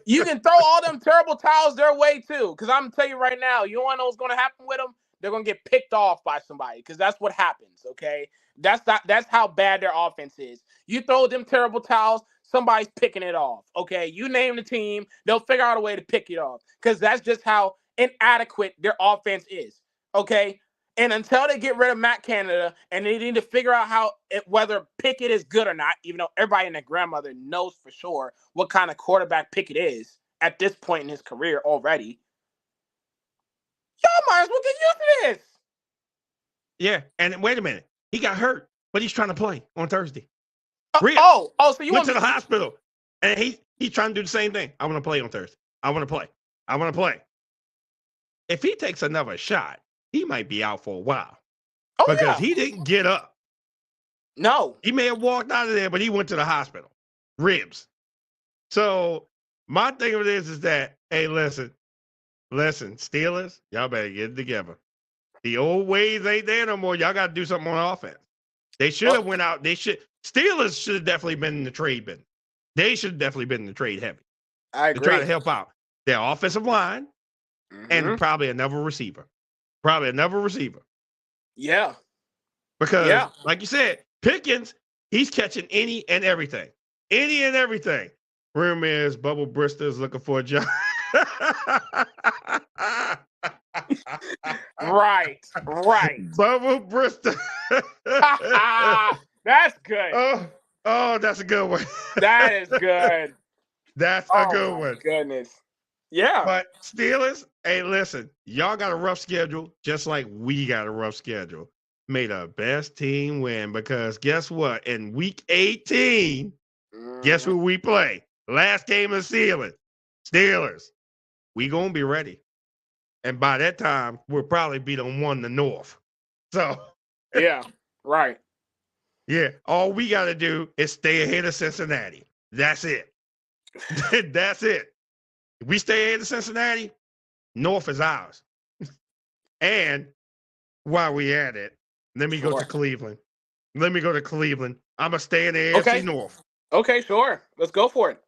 You can throw all them terrible towels their way too. Because I'm going to tell you right now, you want to know what's going to happen with them? They're going to get picked off by somebody because that's what happens, okay? That's how bad their offense is. You throw them terrible towels, somebody's picking it off, okay? You name the team, they'll figure out a way to pick it off because that's just how inadequate their offense is, okay? And until they get rid of Matt Canada and they need to figure out whether Pickett is good or not, even though everybody and their grandmother knows for sure what kind of quarterback Pickett is at this point in his career already, y'all might as well get used to this. Yeah, and wait a minute. He got hurt, but he's trying to play on Thursday. So you went to the hospital, and he's trying to do the same thing. I want to play on Thursday. I want to play. If he takes another shot, he might be out for a while because he didn't get up. No. He may have walked out of there, but he went to the hospital. Ribs. So my thing of this is that, hey, listen, Steelers, y'all better get it together. The old ways ain't there no more. Y'all got to do something on offense. They should have went out. Steelers should have definitely been in the trade bin. They should have definitely been in the trade heavy. I agree. To try to help out their offensive line and probably another receiver. Yeah. Because, like you said, Pickens, he's catching any and everything. Rumor is Bubba Brister is looking for a job. Right. Bubba Brister. That's good. Oh, that's a good one. That is good. That's a good one. Goodness. Yeah. But Steelers, hey, listen, y'all got a rough schedule, just like we got a rough schedule. May the best team win, because guess what? In week 18, guess who we play? Last game of the season. Steelers. We gonna be ready. And by that time, we'll probably be done won the North. So yeah, right. Yeah, all we got to do is stay ahead of Cincinnati. That's it. That's it. If we stay ahead of Cincinnati, North is ours. And while we at it, let me go to Sure. Cleveland. I'm gonna stay in the Okay. AFC North. Okay, sure. Let's go for it.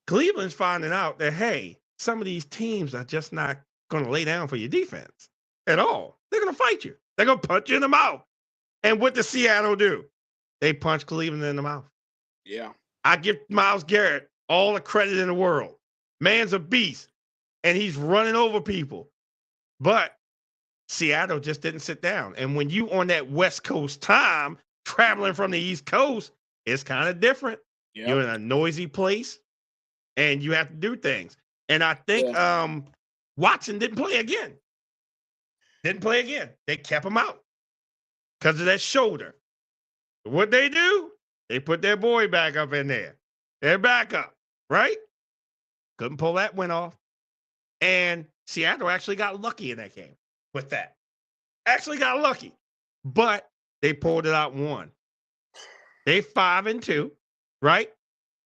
Cleveland's finding out that, hey, some of these teams are just not going to lay down for your defense at all. They're going to fight you. They're going to punch you in the mouth. And what does Seattle do? They punch Cleveland in the mouth. Yeah. I give Myles Garrett all the credit in the world. Man's a beast, and he's running over people. But Seattle just didn't sit down. And when you on that West Coast time, traveling from the East Coast, it's kind of different. Yep. You're in a noisy place. And you have to do things. And I think Watson didn't play again. They kept him out because of that shoulder. What they do? They put their boy back up in there. They're back up, right? Couldn't pull that win off. And Seattle actually got lucky in that game with that. Actually got lucky. But they pulled it out and won. They 5-2, right?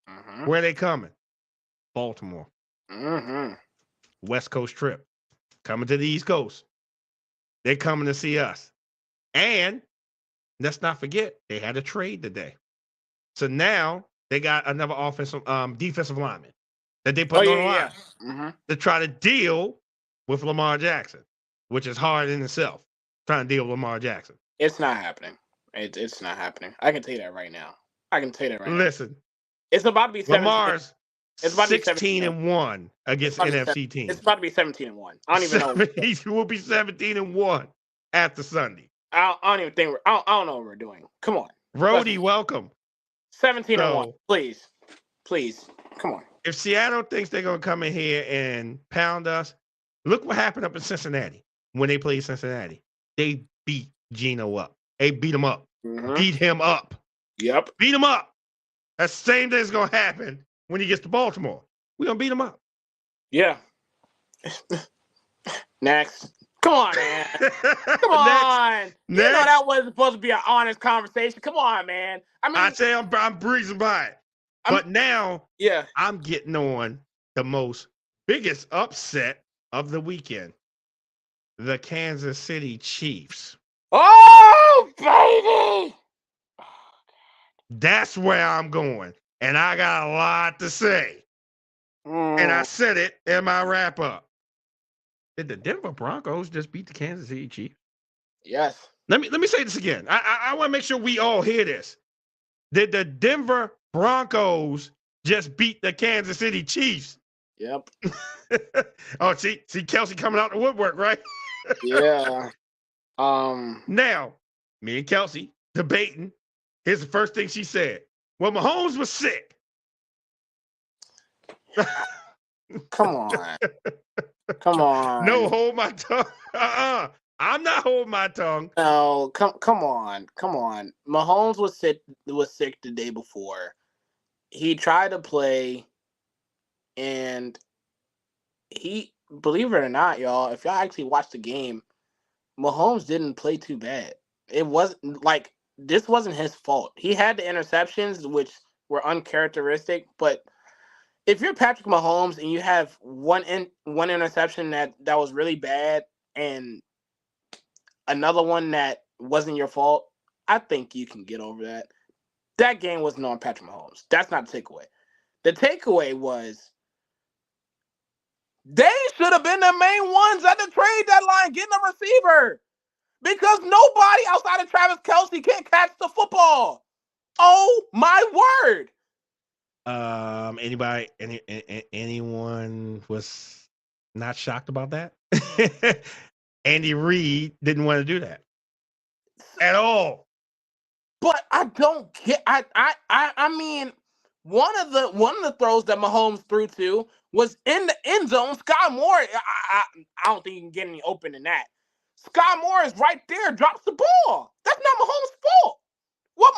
Mm-hmm. Where they coming? Baltimore. Mm-hmm. West Coast trip. Coming to the East Coast. They're coming to see us. And let's not forget, they had a trade today. So now they got another defensive lineman that they put on the line Mm-hmm. to try to deal with Lamar Jackson, which is hard in itself, trying to deal with Lamar Jackson. It's not happening. It's not happening. I can tell you that right now. Listen. It's about to be 17. Lamar's It's about to be 16-1 against NFC teams. It's about to be 17-1. I don't even know. He will be 17-1 after Sunday. I don't even think I don't know what we're doing. Come on. Rhodey, welcome. 17-1. Please. Come on. If Seattle thinks they're going to come in here and pound us, look what happened up in Cincinnati when they played Cincinnati. They beat Geno up. They beat him up. Mm-hmm. Beat him up. Yep. Beat him up. That's the same thing that's going to happen when he gets to Baltimore. We're going to beat him up. Yeah. Next. Come on, man. Come on. You know that wasn't supposed to be an honest conversation. Come on, man. I mean, I say I'm breezing by it. But now I'm getting on the biggest upset of the weekend. The Kansas City Chiefs. Oh, baby. That's where I'm going. And I got a lot to say. And I said it in my wrap up. Did the Denver Broncos just beat the Kansas City Chiefs? Yes. Let me say this again. I want to make sure we all hear this. Did the Denver Broncos just beat the Kansas City Chiefs? Yep. Oh, see Kelsey coming out the woodwork, right? Yeah. Now, me and Kelsey debating. Here's the first thing she said. Well, Mahomes was sick. Come on. Come on. No, hold my tongue. I'm not holding my tongue. No, come on. Mahomes was sick the day before. He tried to play, and he, believe it or not, y'all, if y'all actually watch the game, Mahomes didn't play too bad. It wasn't like this wasn't his fault. He had the interceptions, which were uncharacteristic, but if you're Patrick Mahomes and you have one interception that was really bad and another one that wasn't your fault, I think you can get over that. That game wasn't on Patrick Mahomes. That's not the takeaway. The takeaway was they should have been the main ones at the trade deadline getting a receiver because nobody outside of Travis Kelce can catch the football. Oh, my word. Anyone was not shocked about that? Andy Reid didn't want to do that at all. But I don't get. I mean, one of the throws that Mahomes threw to was in the end zone. Sky Moore. I don't think you can get any open than that. Sky Moore is right there, drops the ball. That's not Mahomes' fault. What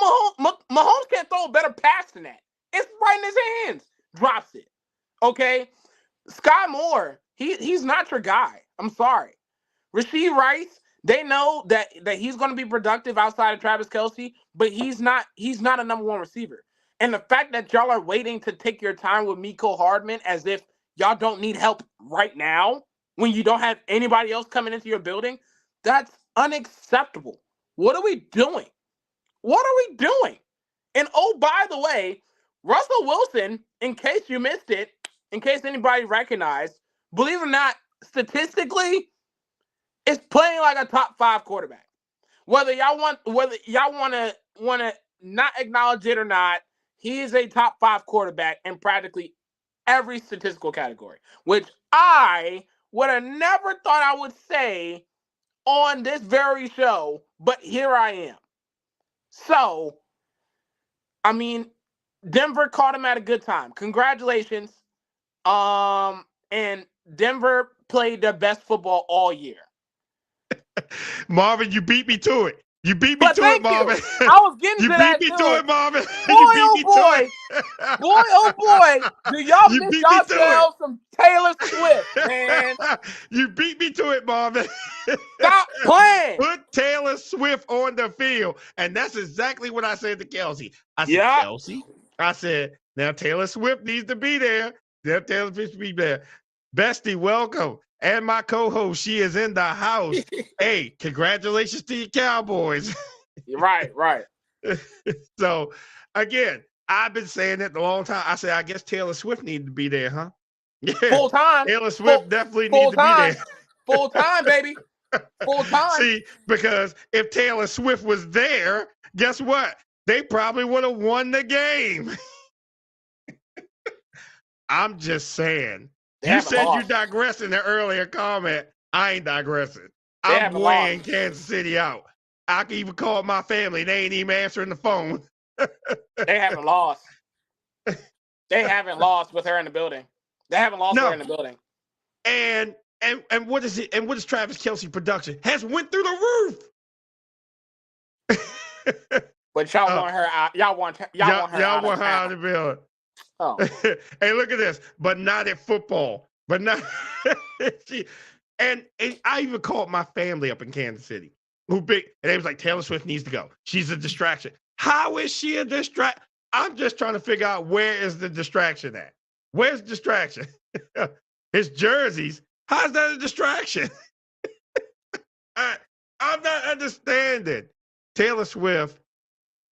Mahomes can't throw a better pass than that. It's right in his hands. Drops it. Okay? Sky Moore, he's not your guy. I'm sorry. Rashee Rice, they know that he's going to be productive outside of Travis Kelce, but he's not a number one receiver. And the fact that y'all are waiting to take your time with Mecole Hardman as if y'all don't need help right now, when you don't have anybody else coming into your building, that's unacceptable. What are we doing? What are we doing? And oh, by the way, Russell Wilson, in case you missed it, in case anybody recognized, believe it or not, statistically, is playing like a top 5 quarterback. Whether y'all want to not acknowledge it or not, he is a top 5 quarterback in practically every statistical category, which I would have never thought I would say on this very show, but here I am. So, I mean, Denver caught him at a good time. Congratulations. And Denver played their best football all year. Marvin, you beat me to it. You beat me to it, Marvin. I was getting you to that beat me too. to it, Marvin. Boy, oh boy. Boy, oh boy. Do y'all miss yourselves some Taylor Swift, man? You beat me to it, Marvin. Stop playing. Put Taylor Swift on the field. And that's exactly what I said to Kelsey. I said, Kelsey, I said, now Taylor Swift needs to be there. Now Taylor Swift needs to be there. Bestie, welcome. And my co-host, she is in the house. Hey, congratulations to your Cowboys. Right. So, again, I've been saying it a long time. I said, I guess Taylor Swift needed to be there, huh? Yeah. Full time. Taylor Swift definitely needs to be there. Full time, baby. Full time. See, because if Taylor Swift was there, guess what? They probably would have won the game. I'm just saying. You said you digressed in the earlier comment. I ain't digressing. I'm weighing Kansas City out. I can even call my family. They ain't even answering the phone. They haven't lost. They haven't lost with her in the building. They haven't lost her in the building. And what is it? And what is Travis Kelce production? Has went through the roof. But y'all want her out. Y'all want her out of the building. Oh. Hey, look at this. But not at football. But not. and I even called my family up in Kansas City. And they was like, Taylor Swift needs to go. She's a distraction. How is she a distraction? I'm just trying to figure out where is the distraction at. Where's the distraction? His jerseys. How's that a distraction? I'm not understanding. Taylor Swift,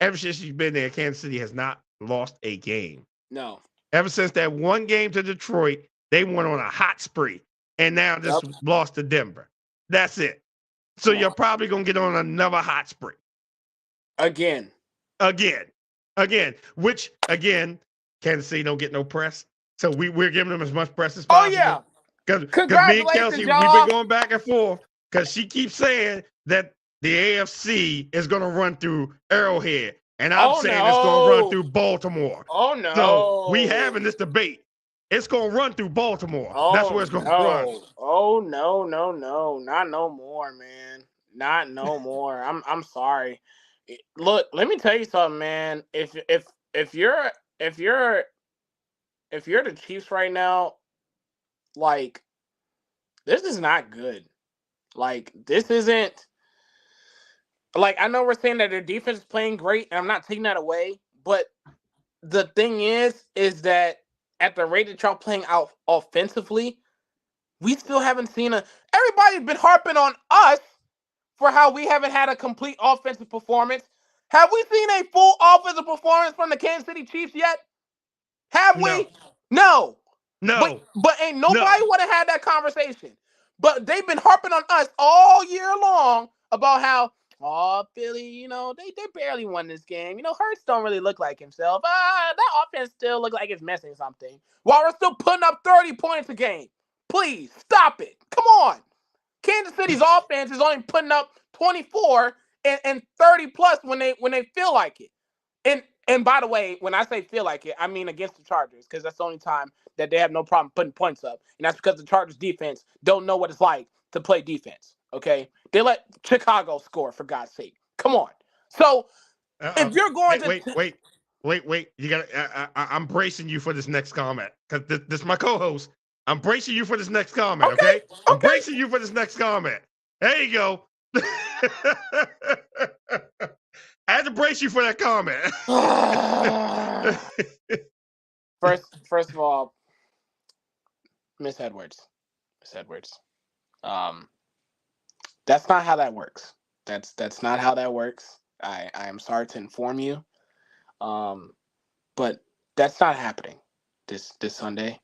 ever since she's been there, Kansas City has not lost a game. No. Ever since that one game to Detroit, they went on a hot spree and now just lost to Denver. That's it. So you're probably going to get on another hot spree. Again. Which, again, Kansas City don't get no press. So we're giving them as much press as possible. Oh, yeah. Because me and Kelsey, we've been going back and forth because she keeps saying that the AFC is going to run through Arrowhead. And I'm saying it's going to run through Baltimore. Oh, no. So we having this debate. It's going to run through Baltimore. That's where it's going to run. Oh, no. Not no more, man. Not no more. I'm sorry. Look, let me tell you something, man. If you're the Chiefs right now, like, this is not good. Like, this isn't. Like, I know we're saying that their defense is playing great, and I'm not taking that away. But the thing is that at the rate that y'all playing out offensively, we still haven't seen everybody's been harping on us for how we haven't had a complete offensive performance. Have we seen a full offensive performance from the Kansas City Chiefs yet? Have we? No. But ain't nobody would have had that conversation. But they've been harping on us all year long about how, Philly, they barely won this game. Hurts don't really look like himself. That offense still looks like it's missing something. While we're still putting up 30 points a game. Please, stop it. Come on. Kansas City's offense is only putting up 24 and 30 plus when they feel like it. And by the way, when I say feel like it, I mean against the Chargers, because that's the only time that they have no problem putting points up. And that's because the Chargers defense don't know what it's like to play defense. Okay? They let Chicago score, for God's sake. Come on. So if you're going Wait. You got I'm bracing you for this next comment. Because this is my co-host. I'm bracing you for this next comment, okay? I'm bracing you for this next comment. There you go. I had to brace you for that comment. First of all, Miss Edwards. That's not how that works. That's not how that works. I am sorry to inform you. But that's not happening this Sunday.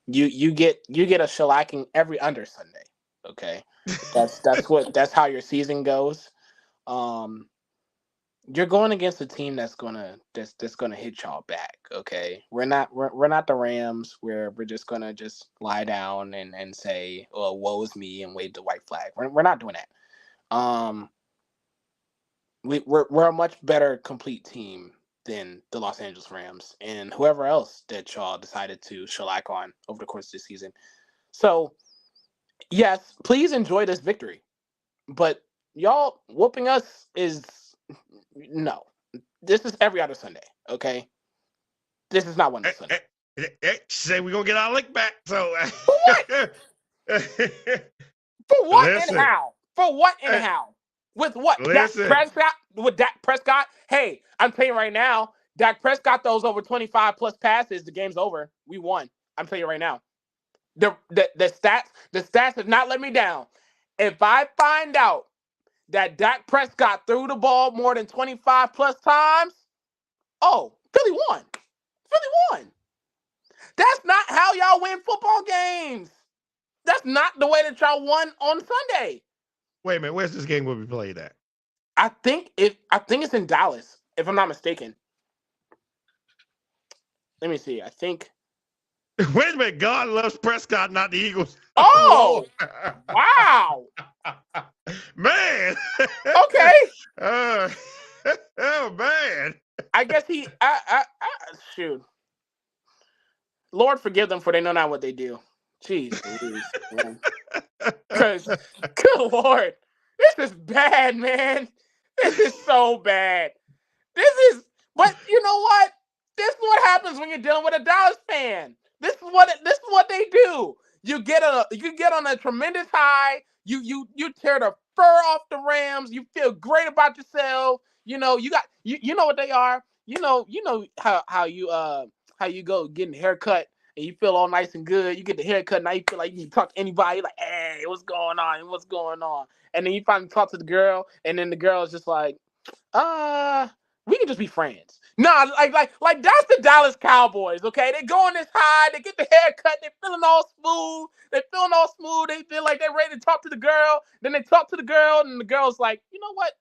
You get a shellacking every under Sunday. Okay, that's how your season goes. You're going against a team that's gonna hit y'all back. Okay, we're not the Rams where we're just gonna just lie down and say, "Oh, woe is me," and wave the white flag. We're not doing that. We're a much better complete team than the Los Angeles Rams and whoever else that y'all decided to shellac on over the course of this season. So, yes, please enjoy this victory. But y'all whooping us is no. This is every other Sunday, okay? This is not one this Sunday. Say we're gonna get our lick back. So For what and how? For what and how? With what? Dak Prescott? With Dak Prescott? Hey, I'm telling you right now, Dak Prescott throws over 25 plus passes. The game's over. We won. I'm telling you right now. The stats have not let me down. If I find out that Dak Prescott threw the ball more than 25 plus times, oh, Philly won. Philly won. That's not how y'all win football games. That's not the way that y'all won on Sunday. Wait a minute, where's this game will be played at? I think it's in Dallas, if I'm not mistaken. Let me see. I think. Wait a minute, God loves Prescott, not the Eagles. Oh, wow, man. Okay. Oh man. I guess he. Shoot. Lord forgive them, for they know not what they do. Jeez, man. Because, good Lord, this is bad, man. This is so bad. But you know what? This is what happens when you're dealing with a Dallas fan. This is what they do. You get on a tremendous high. You tear the fur off the Rams. You feel great about yourself. You know you know what they are. You know how you go getting a haircut. And you feel all nice and good. You get the haircut. Now you feel like you can talk to anybody. Like, hey, what's going on? What's going on? And then you finally talk to the girl. And then the girl is just like, we can just be friends. Nah, like that's the Dallas Cowboys, okay? They go on this high. They get the haircut. They're feeling all smooth. They feel like they're ready to talk to the girl. Then they talk to the girl. And the girl's like, you know what?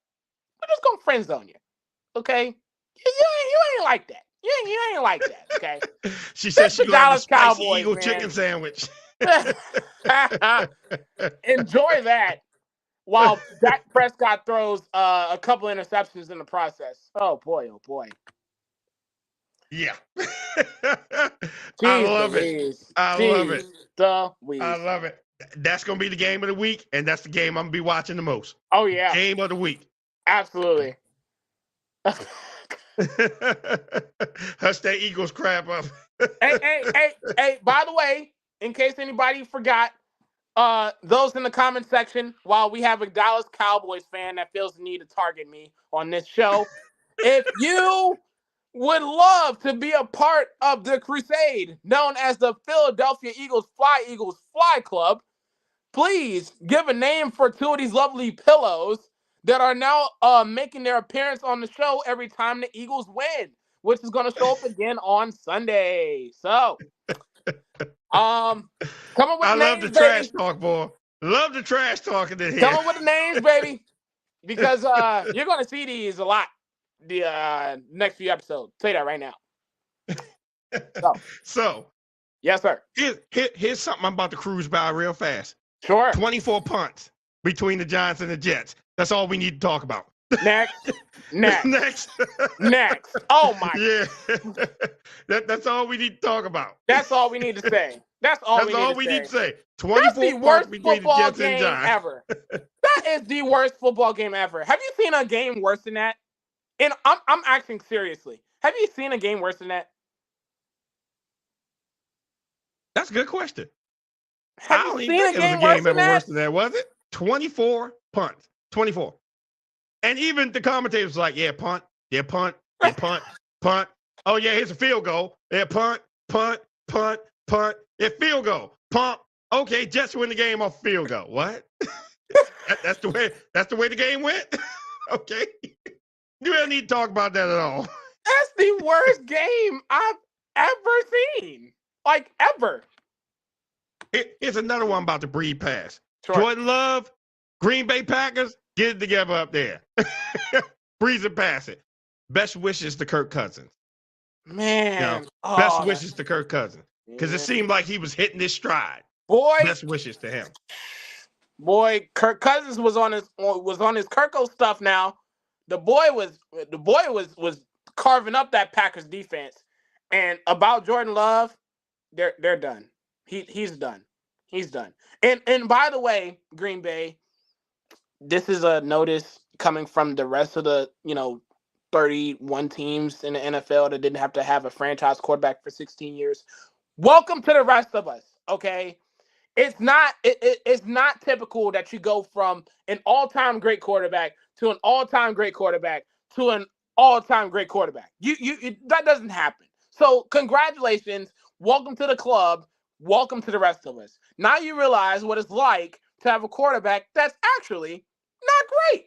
We're just going to friend zone you, okay? You ain't like that. You ain't like that, okay? She said she got the spicy Eagle man. Chicken sandwich. Enjoy that while Dak Prescott throws a couple interceptions in the process. Oh boy. Yeah. I love it. I love it. That's going to be the game of the week, and that's the game I'm going to be watching the most. Oh, yeah. Game of the week. Absolutely. Hush that Eagles crap up. hey, by the way, in case anybody forgot, those in the comment section, while we have a Dallas Cowboys fan that feels the need to target me on this show, if you would love to be a part of the crusade known as the Philadelphia Eagles Fly Club, please give a name for two of these lovely pillows that are now making their appearance on the show every time the Eagles win, which is going to show up again on Sunday. So, come up with I names, love the baby. trash talk, boy. Love the trash talking in here. Come up with the names, baby, because you're going to see these a lot the next few episodes. Say that right now. So, yes, sir. Here's something I'm about to cruise by real fast. Sure. 24 punts between the Giants and the Jets. That's all we need to talk about. Next. Next. Oh my. Yeah. That's all we need to talk about. That's all we need to say. That's all we need to say. 24 punts between the Jets and Giants. Ever. That is the worst football game ever. Have you seen a game worse than that? And I'm asking seriously. Have you seen a game worse than that? That's a good question. Have you seen a game worse than that? Was it? 24 punts. 24. And even the commentators were like, yeah, punt. Yeah, punt. Yeah, punt. Punt. Oh, yeah, here's a field goal. Yeah, punt. Yeah, field goal. Punt. Okay, Jets win the game off field goal. What? That's the way the game went. Okay, you don't need to talk about that at all. That's the worst game I've ever seen. Like, ever. Here's another one about the breed pass. Sure. Jordan Love, Green Bay Packers, get it together up there. Breeze and pass it. Best wishes to Kirk Cousins. Man. Best wishes to Kirk Cousins. Because it seemed like he was hitting his stride. Boy. Best wishes to him. Boy, Kirk Cousins was on his Kirko stuff now. The boy was carving up that Packers defense. And about Jordan Love, they're done. He's done. He's done. And by the way, Green Bay, this is a notice coming from the rest of the 31 teams in the NFL that didn't have to have a franchise quarterback for 16 years. Welcome to the rest of us. Okay, it's not typical that you go from an all-time great quarterback to an all-time great quarterback to an all-time great quarterback. That doesn't happen. So congratulations. Welcome to the club. Welcome to the rest of us. Now you realize what it's like to have a quarterback that's actually not great.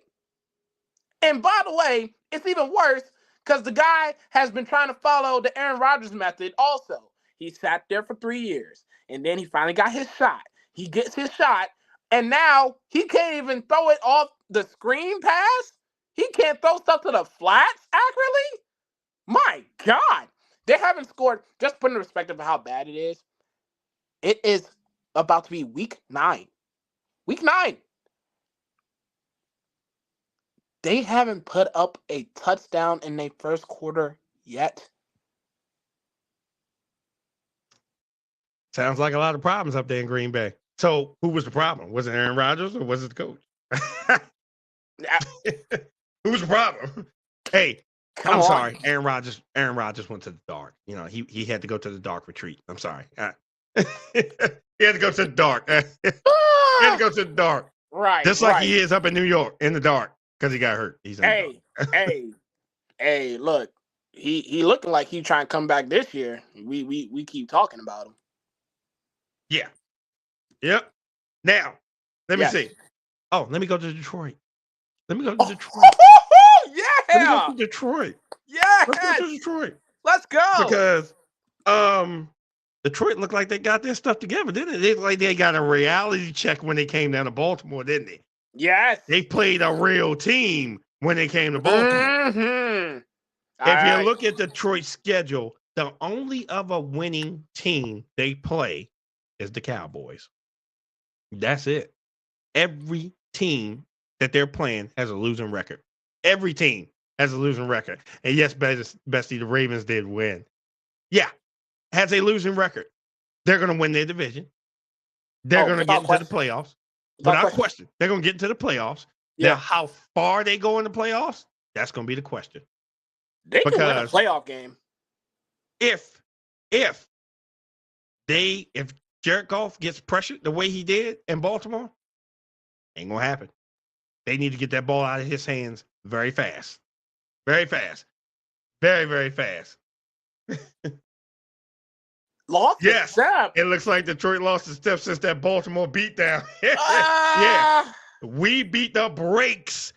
And by the way, it's even worse because the guy has been trying to follow the Aaron Rodgers method also. He sat there for 3 years, and then he finally got his shot. He gets his shot, and now he can't even throw it off the screen pass. He can't throw stuff to the flats accurately. My God. They haven't scored. Just put in perspective of how bad it is. It is about to be week 9. Week 9. They haven't put up a touchdown in their first quarter yet. Sounds like a lot of problems up there in Green Bay. So who was the problem? Was it Aaron Rodgers or was it the coach? Who was the problem? Hey, I'm sorry. Aaron Rodgers went to the dark. He had to go to the dark retreat. I'm sorry. He had to go to the dark. He had to go to the dark. Right. Just like he is up in New York in the dark because he got hurt. He's in the dark. Hey, look. He looking like he trying to come back this year. We keep talking about him. Yeah. Yep. Now, let me see. Oh, let me go to Detroit. Let me go to Detroit. Yeah. Let me go to Detroit. Yeah. Let's go to Detroit. Let's go. Because Detroit looked like they got their stuff together, didn't it? They looked like they got a reality check when they came down to Baltimore, didn't they? Yes. They played a real team when they came to Baltimore. Mm-hmm. If you look at Detroit's schedule, the only other winning team they play is the Cowboys. That's it. Every team that they're playing has a losing record. Every team has a losing record. And yes, Bestie, the Ravens did win. Yeah, has a losing record. They're going to win their division. They're going to get into the playoffs. Without question. They're going to get into the playoffs. Yeah. Now, how far they go in the playoffs, that's going to be the question. They can win a playoff game. If Jared Goff gets pressured the way he did in Baltimore, ain't going to happen. They need to get that ball out of his hands very fast. Very fast. Very, very fast. Lost yes. step. It looks like Detroit lost a step since that Baltimore beatdown. Yeah. We beat the brakes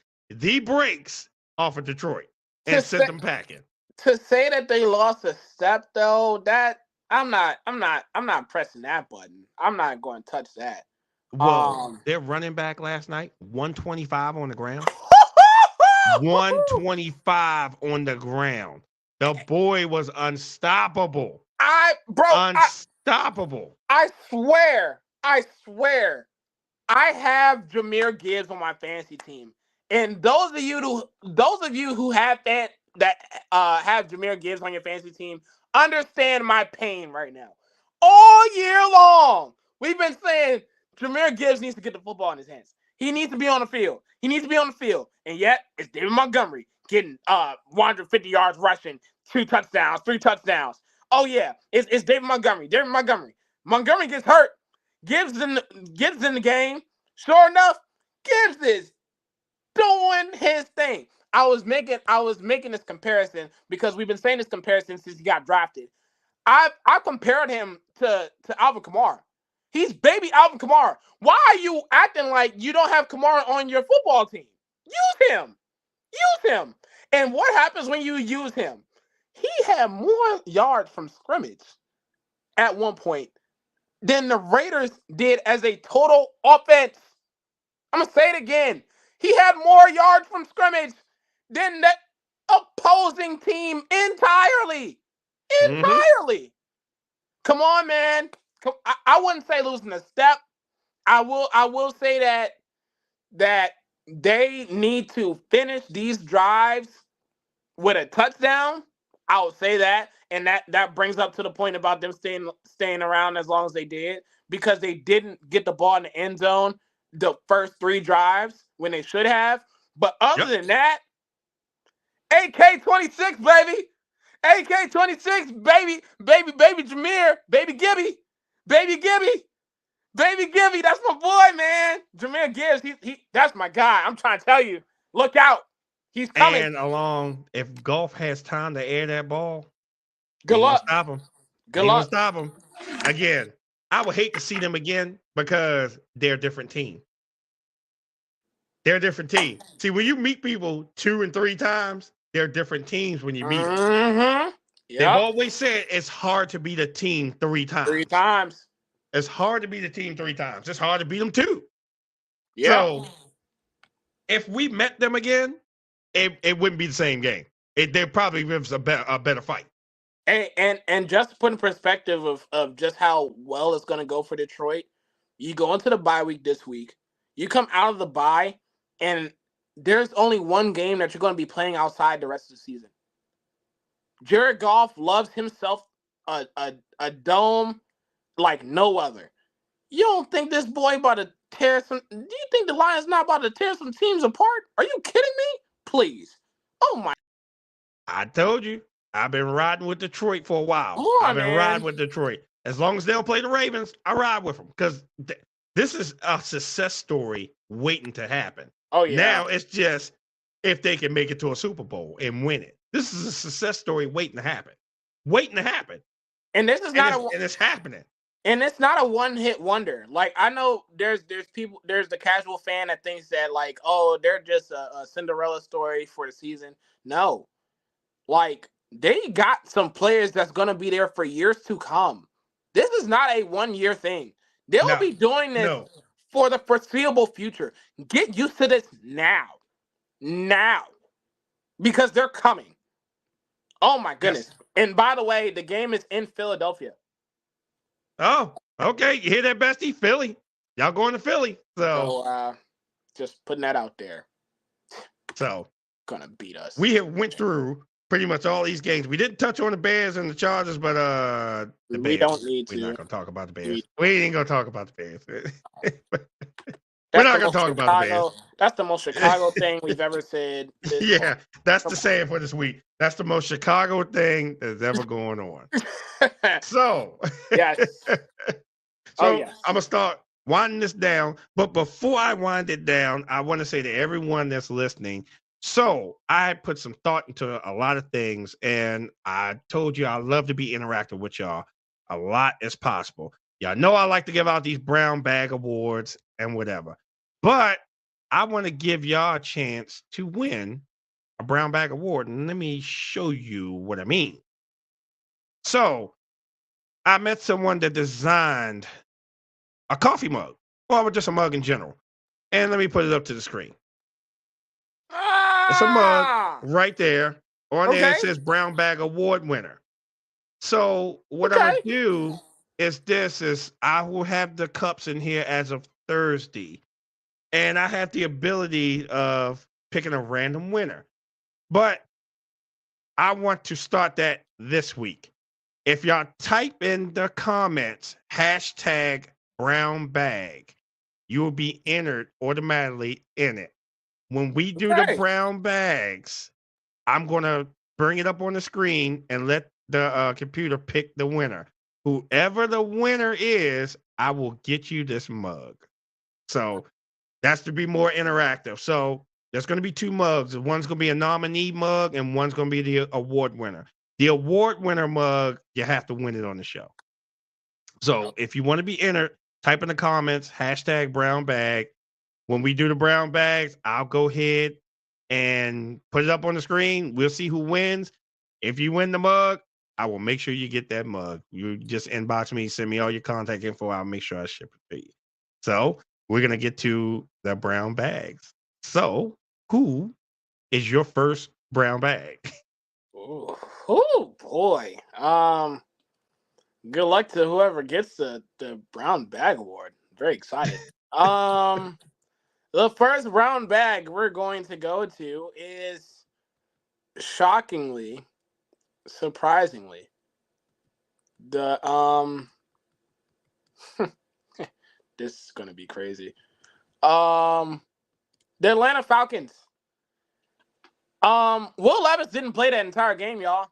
off of Detroit and sent them packing. To say that they lost a step though, that I'm not pressing that button. I'm not going to touch that. Well, their running back last night, 125 on the ground. 125 on the ground. The boy was unstoppable. Unstoppable. I swear. I have Jahmyr Gibbs on my fantasy team. And those of you who have have Jahmyr Gibbs on your fantasy team, understand my pain right now. All year long, we've been saying Jahmyr Gibbs needs to get the football in his hands. He needs to be on the field. And yet, it's David Montgomery getting 150 yards rushing, 2 touchdowns, 3 touchdowns. Oh, yeah, it's David Montgomery. Montgomery gets hurt. Gibbs in the game. Sure enough, Gibbs is doing his thing. I was making this comparison because we've been saying this comparison since he got drafted. I compared him to Alvin Kamara. He's baby Alvin Kamara. Why are you acting like you don't have Kamara on your football team? Use him. Use him. And what happens when you use him? He had more yards from scrimmage at one point than the Raiders did as a total offense. I'm going to say it again. He had more yards from scrimmage than that opposing team entirely. Entirely. Come on, man. I wouldn't say losing a step. I will say that they need to finish these drives with a touchdown. I would say that. And that brings up to the point about them staying around as long as they did, because they didn't get the ball in the end zone the first 3 drives when they should have. But other than that, AK-26, baby. AK-26, baby Jameer, baby Gibby. That's my boy, man. Jameer Gibbs, he that's my guy. I'm trying to tell you, look out. He's coming. And if Goff has time to air that ball, good luck. Stop him. Good luck. Stop him. Again, I would hate to see them again because they're a different team. They're a different team. See, when you meet people 2 and 3 times, they're different teams when you meet them. Yep. They've always said it's hard to beat a team 3 times. 3 times. It's hard to beat a team 3 times. It's hard to beat them 2. Yeah. So if we met them again, it wouldn't be the same game. They'd probably give us a better fight. And just to put in perspective of just how well it's going to go for Detroit, you go into the bye week this week. You come out of the bye, and there's only one game that you're going to be playing outside the rest of the season. Jared Goff loves himself a dome like no other. You don't think this boy about to tear some? Do you think the Lions not about to tear some teams apart? Are you kidding me? Please. Oh my! I told you. I've been riding with Detroit for a while. I've been riding with Detroit. As long as they don't play the Ravens, I ride with them because this is a success story waiting to happen. Oh yeah. Now it's just if they can make it to a Super Bowl and win it. This is a success story waiting to happen. And this is and it's happening. And it's not a one-hit wonder. Like, I know there's the casual fan that thinks that, like, oh, they're just a Cinderella story for the season. No. Like, they got some players that's going to be there for years to come. This is not a one-year thing. They'll be doing this for the foreseeable future. Get used to this now. Now. Because they're coming. Oh, my goodness. Yes. And by the way, the game is in Philadelphia. Oh, okay. You hear that, Bestie? Philly. Y'all going to Philly. So just putting that out there. So gonna beat us. We have went through pretty much all these games. We didn't touch on the Bears and the Chargers, but the we Bears. Don't need to. We're not gonna talk about the Bears. We ain't gonna talk about the Bears. We're not gonna talk about the Bears. That's the most Chicago thing we've ever said. Yeah, that's the saying for this week. That's the most Chicago thing that's ever going on. So, yes. I'm gonna start winding this down. But before I wind it down, I want to say to everyone that's listening. So I put some thought into a lot of things, and I told you I love to be interactive with y'all a lot as possible. Y'all know I like to give out these brown bag awards and whatever, but I want to give y'all a chance to win a brown bag award, and let me show you what I mean. So I met someone that designed a coffee mug, or just a mug in general, and let me put it up to the screen. It's a mug right there. On there it says brown bag award winner. So what I'm gonna do is I will have the cups in here as of Thursday, and I have the ability of picking a random winner. But I want to start that this week. If y'all type in the comments #brownbag, you will be entered automatically in it. When we do the brown bags, I'm going to bring it up on the screen and let the computer pick the winner. Whoever the winner is, I will get you this mug. So that's to be more interactive. So there's going to be 2 mugs. One's going to be a nominee mug, and one's going to be the award winner. The award winner mug, you have to win it on the show. So if you want to be entered, type in the comments, hashtag brown bag. When we do the brown bags, I'll go ahead and put it up on the screen. We'll see who wins. If you win the mug, I will make sure you get that mug. You just inbox me, send me all your contact info. I'll make sure I ship it to you. So we're going to get to the brown bags. So who is your first brown bag? Oh boy. Good luck to whoever gets the brown bag award. Very excited. The first brown bag we're going to go to is shockingly, surprisingly, the this is gonna be crazy. The Atlanta Falcons. Will Levis didn't play that entire game, y'all.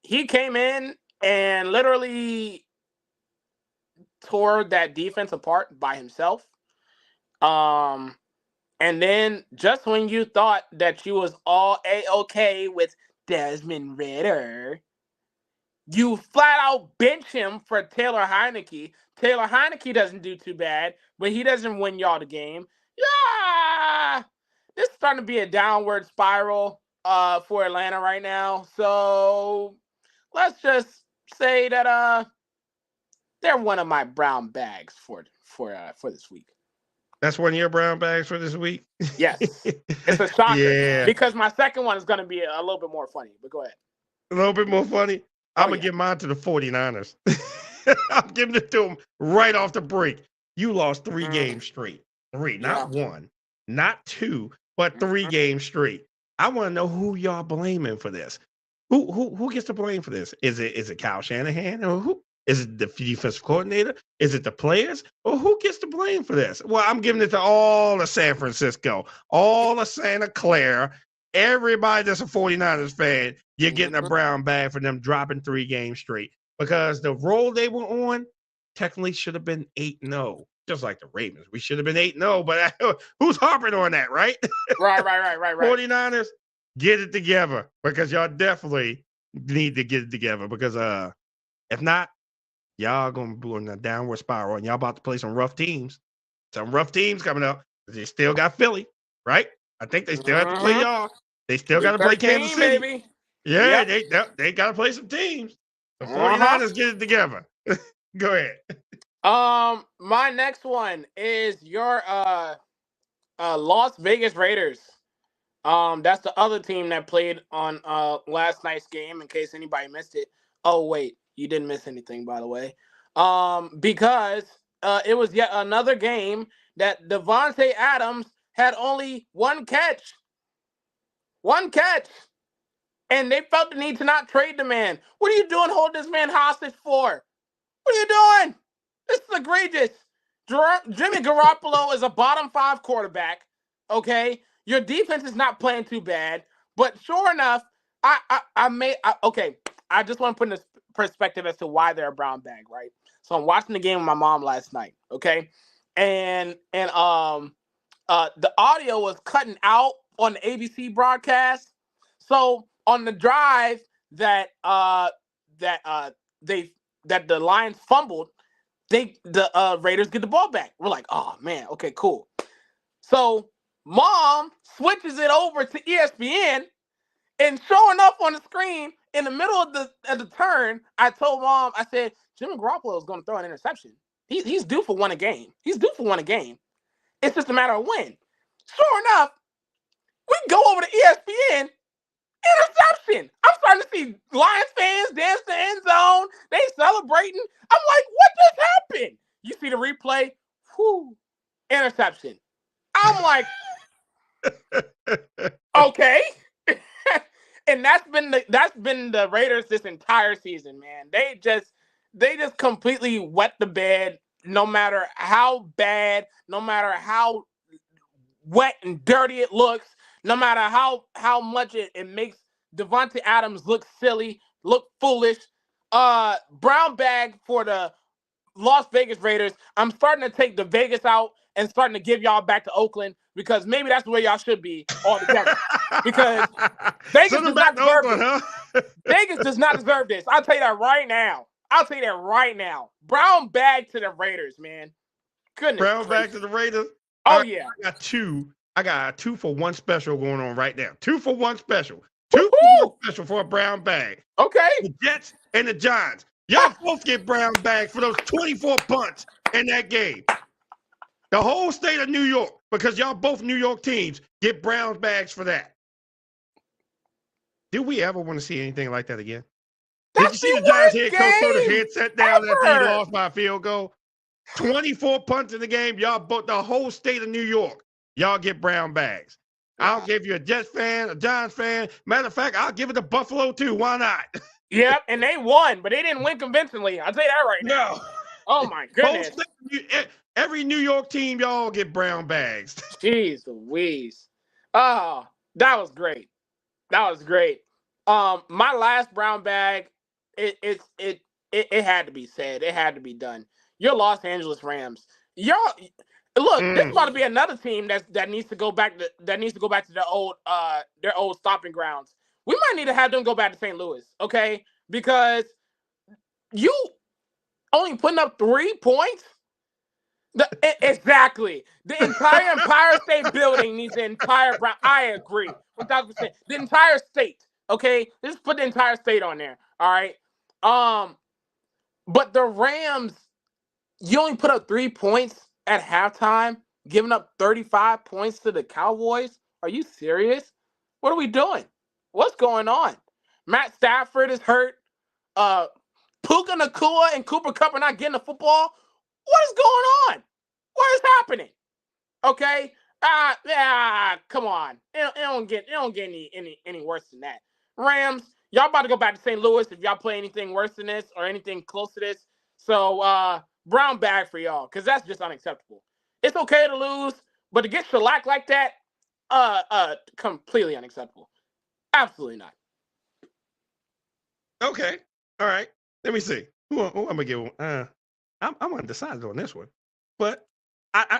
He came in and literally tore that defense apart by himself. And then just when you thought that you was all A-okay with Desmond Ridder, you flat out bench him for Taylor Heineke. Taylor Heineke doesn't do too bad, but he doesn't win y'all the game. Yeah, this is starting to be a downward spiral for Atlanta right now. So let's just say that they're one of my brown bags for this week. That's one of your brown bags for this week? Yes. It's a shocker because my second one is going to be a little bit more funny, but go ahead. A little bit more funny? I'm going to give mine to the 49ers. I'm giving it to them right off the break. You lost 3 games straight. 3, not 1, not 2, but 3 games straight. I want to know who y'all blaming for this. Who gets to blame for this? Is it Kyle Shanahan or who? Is it the defensive coordinator? Is it the players? Or who gets to blame for this? Well, I'm giving it to all of San Francisco, all of Santa Clara, everybody that's a 49ers fan. You're getting a brown bag for them dropping 3 games straight because the roll they were on technically should have been 8-0, just like the Ravens. We should have been 8-0, but who's harping on that, right? Right. 49ers, get it together because y'all definitely need to get it together because if not, y'all going to be in a downward spiral, and y'all about to play some rough teams. Some rough teams coming up. They still got Philly, right? I think they still have to play y'all. They still got to play Kansas City. Baby. Yeah, they got to play some teams. The 49ers get it together. Go ahead. My next one is your Las Vegas Raiders. That's the other team that played on last night's game, in case anybody missed it. Oh, wait. You didn't miss anything, by the way. Because it was yet another game that Devontae Adams had only 1 catch. 1 catch. And they felt the need to not trade the man. What are you doing holding this man hostage for? What are you doing? This is egregious. Jimmy Garoppolo is a bottom 5 quarterback, okay? Your defense is not playing too bad. But sure enough, I just want to put in this perspective as to why they're a brown bag, right? So I'm watching the game with my mom last night, okay? And the audio was cutting out on the ABC broadcast. So on the drive that the Lions fumbled, the Raiders get the ball back. We're like, oh man, okay, cool. So mom switches it over to ESPN, and sure enough on the screen, in the middle of the turn, I told mom, I said, Jimmy Garoppolo is going to throw an interception. He's due for one a game. He's due for one a game. It's just a matter of when. Sure enough, we go over to ESPN, interception. I'm starting to see Lions fans dance the end zone. They celebrating. I'm like, what just happened? You see the replay? Whew, interception. I'm like, okay. And that's been the Raiders this entire season, man. They just completely wet the bed. No matter how bad, no matter how wet and dirty it looks, no matter how much it makes Devontae Adams look silly, look foolish. Brown bag for the Las Vegas Raiders. I'm starting to take the Vegas out and starting to give y'all back to Oakland because maybe that's where y'all should be altogether. Because Vegas does not deserve this. Vegas does not deserve this. I'll tell you that right now. I'll tell you that right now. Brown bag to the Raiders, man. Goodness. Brown gracious. back to the Raiders. Oh, I- yeah. I got two. I got a 2-for-1 special going on right now. 2-for-1 special. 2-for-1 Woo-hoo! special for a brown bag. Okay. The Jets and the Giants. Y'all both get brown bags for those 24 punts in that game. The whole state of New York, because y'all both New York teams, get brown bags for that. Did we ever want to see anything like that again? That's Did you see the the Giants worst head coach throw the game head set down after he ever. lost by a field goal? 24 punts in the game. Y'all both, the whole state of New York, y'all get brown bags. I'll give you a Jets fan, a Giants fan. Matter of fact, I'll give it to Buffalo too. Why not? Yep, and they won, but they didn't win convincingly. I'll tell you that right now. No. Oh, my Whole goodness. state, every New York team, y'all get brown bags. Jeez Louise. Oh, that was great. That was great. My last brown bag, it had to be said. It had to be done. Your Los Angeles Rams. Y'all look, this is about to be another team that needs to go back to their old stomping grounds. We might need to have them go back to St. Louis, okay? Because you only putting up 3 points. Exactly. The entire Empire State Building needs the entire brown. I agree, 1,000%. The entire state. Okay, just put the entire state on there. All right. But the Rams, you only put up 3 points at halftime, giving up 35 points to the Cowboys. Are you serious? What are we doing? What's going on? Matt Stafford is hurt. Puka Nacua and Cooper Kupp are not getting the football. What is going on? What is happening? Okay. Come on. It don't get any worse than that. Rams, y'all about to go back to St. Louis if y'all play anything worse than this or anything close to this. So brown bag for y'all, because that's just unacceptable. It's okay to lose, but to get shellacked like that, completely unacceptable. Absolutely not. Okay. All right. Let me see. Who I'm gonna give? I'm undecided on this one, but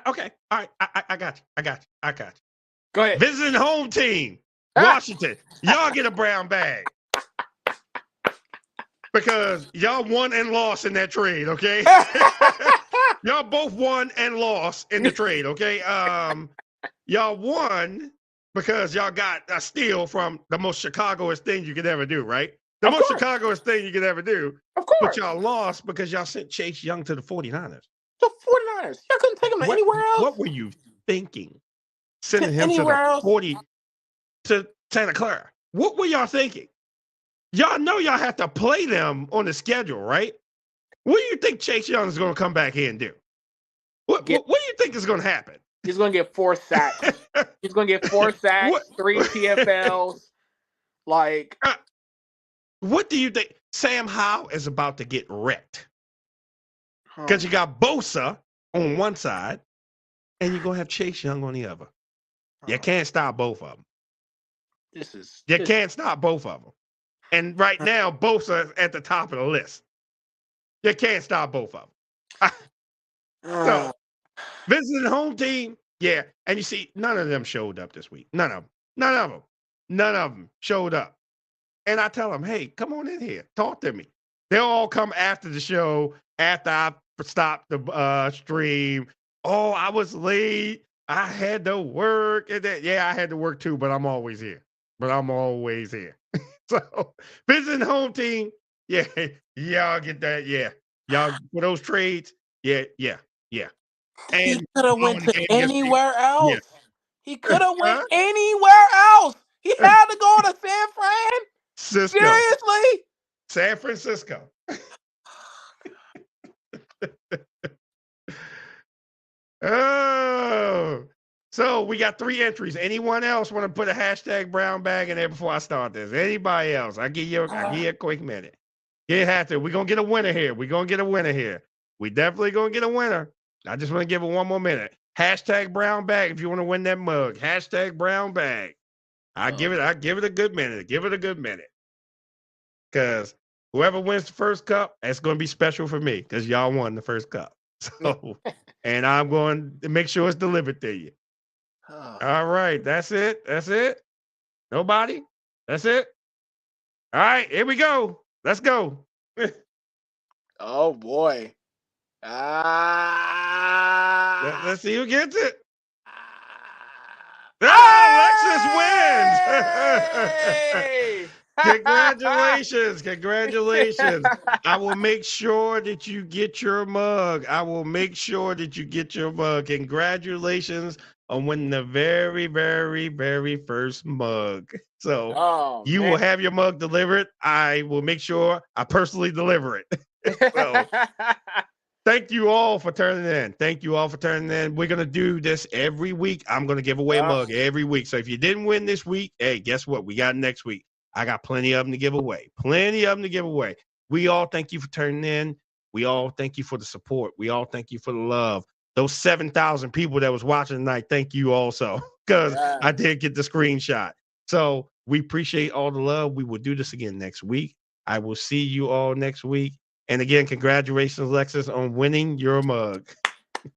okay. All right. I got you. Go ahead. Visiting home team, Washington. Y'all get a brown bag because y'all won and lost in that trade. Okay. Y'all both won and lost in the trade. Okay. Y'all won because y'all got a steal from the most Chicagoist thing you could ever do, right? The Of most course. Chicagoist thing you could ever do. Of course. But y'all lost because y'all sent Chase Young to the 49ers. The 49ers. Y'all couldn't take them anywhere else. What were you thinking? Sending him to Anywhere the else? 40 to Santa Clara. What were y'all thinking? Y'all know y'all have to play them on the schedule, right? What do you think Chase Young is going to come back here and do? What do you think is going to happen? He's going to get 4 sacks. He's going to get 4 sacks, 3 TFLs. Like, what do you think? Sam Howell is about to get wrecked. Because you got Bosa on one side, and you're going to have Chase Young on the other. You can't stop both of them. You can't stop both of them. And right now, Bosa is at the top of the list. You can't stop both of them. So, visiting home team, yeah. And you see, none of them showed up this week. None of them showed up. And I tell them, hey, come on in here. Talk to me. They'll all come after the show, after I stopped the stream. Oh, I was late. I had to work. And yeah, I had to work too, but I'm always here. So, visiting home team, yeah, y'all get that. Yeah. Y'all, for those trades, yeah. And he could have went to anywhere else. Yeah. He could have went anywhere else. He had to go to San Fran. Cisco. Seriously? San Francisco. Oh, so we got 3 entries. Anyone else want to put a hashtag brown bag in there before I start this? Anybody else? I'll give you a quick minute. You have to. We're going to get a winner here. We definitely going to get a winner. I just want to give it one more minute. Hashtag brown bag if you want to win that mug. Hashtag brown bag. I give it a good minute. Give it a good minute. Because whoever wins the first cup, that's going to be special for me because y'all won the first cup. So, and I'm going to make sure it's delivered to you. All right. That's it. Nobody? That's it? All right. Here we go. Let's go. Oh boy. Let's see who gets it. Hey! Congratulations. Congratulations. I will make sure that you get your mug. Congratulations on winning the very, very, very first mug. So Oh, you will have your mug delivered. I will make sure I personally deliver it. So thank you all for turning in. We're going to do this every week. I'm going to give away a mug every week. So if you didn't win this week, hey, guess what? We got next week. I got plenty of them to give away. We all thank you for turning in. We all thank you for the support. We all thank you for the love. Those 7,000 people that was watching tonight, thank you also, because I did get the screenshot. So we appreciate all the love. We will do this again next week. I will see you all next week. And again, congratulations, Alexis, on winning your mug.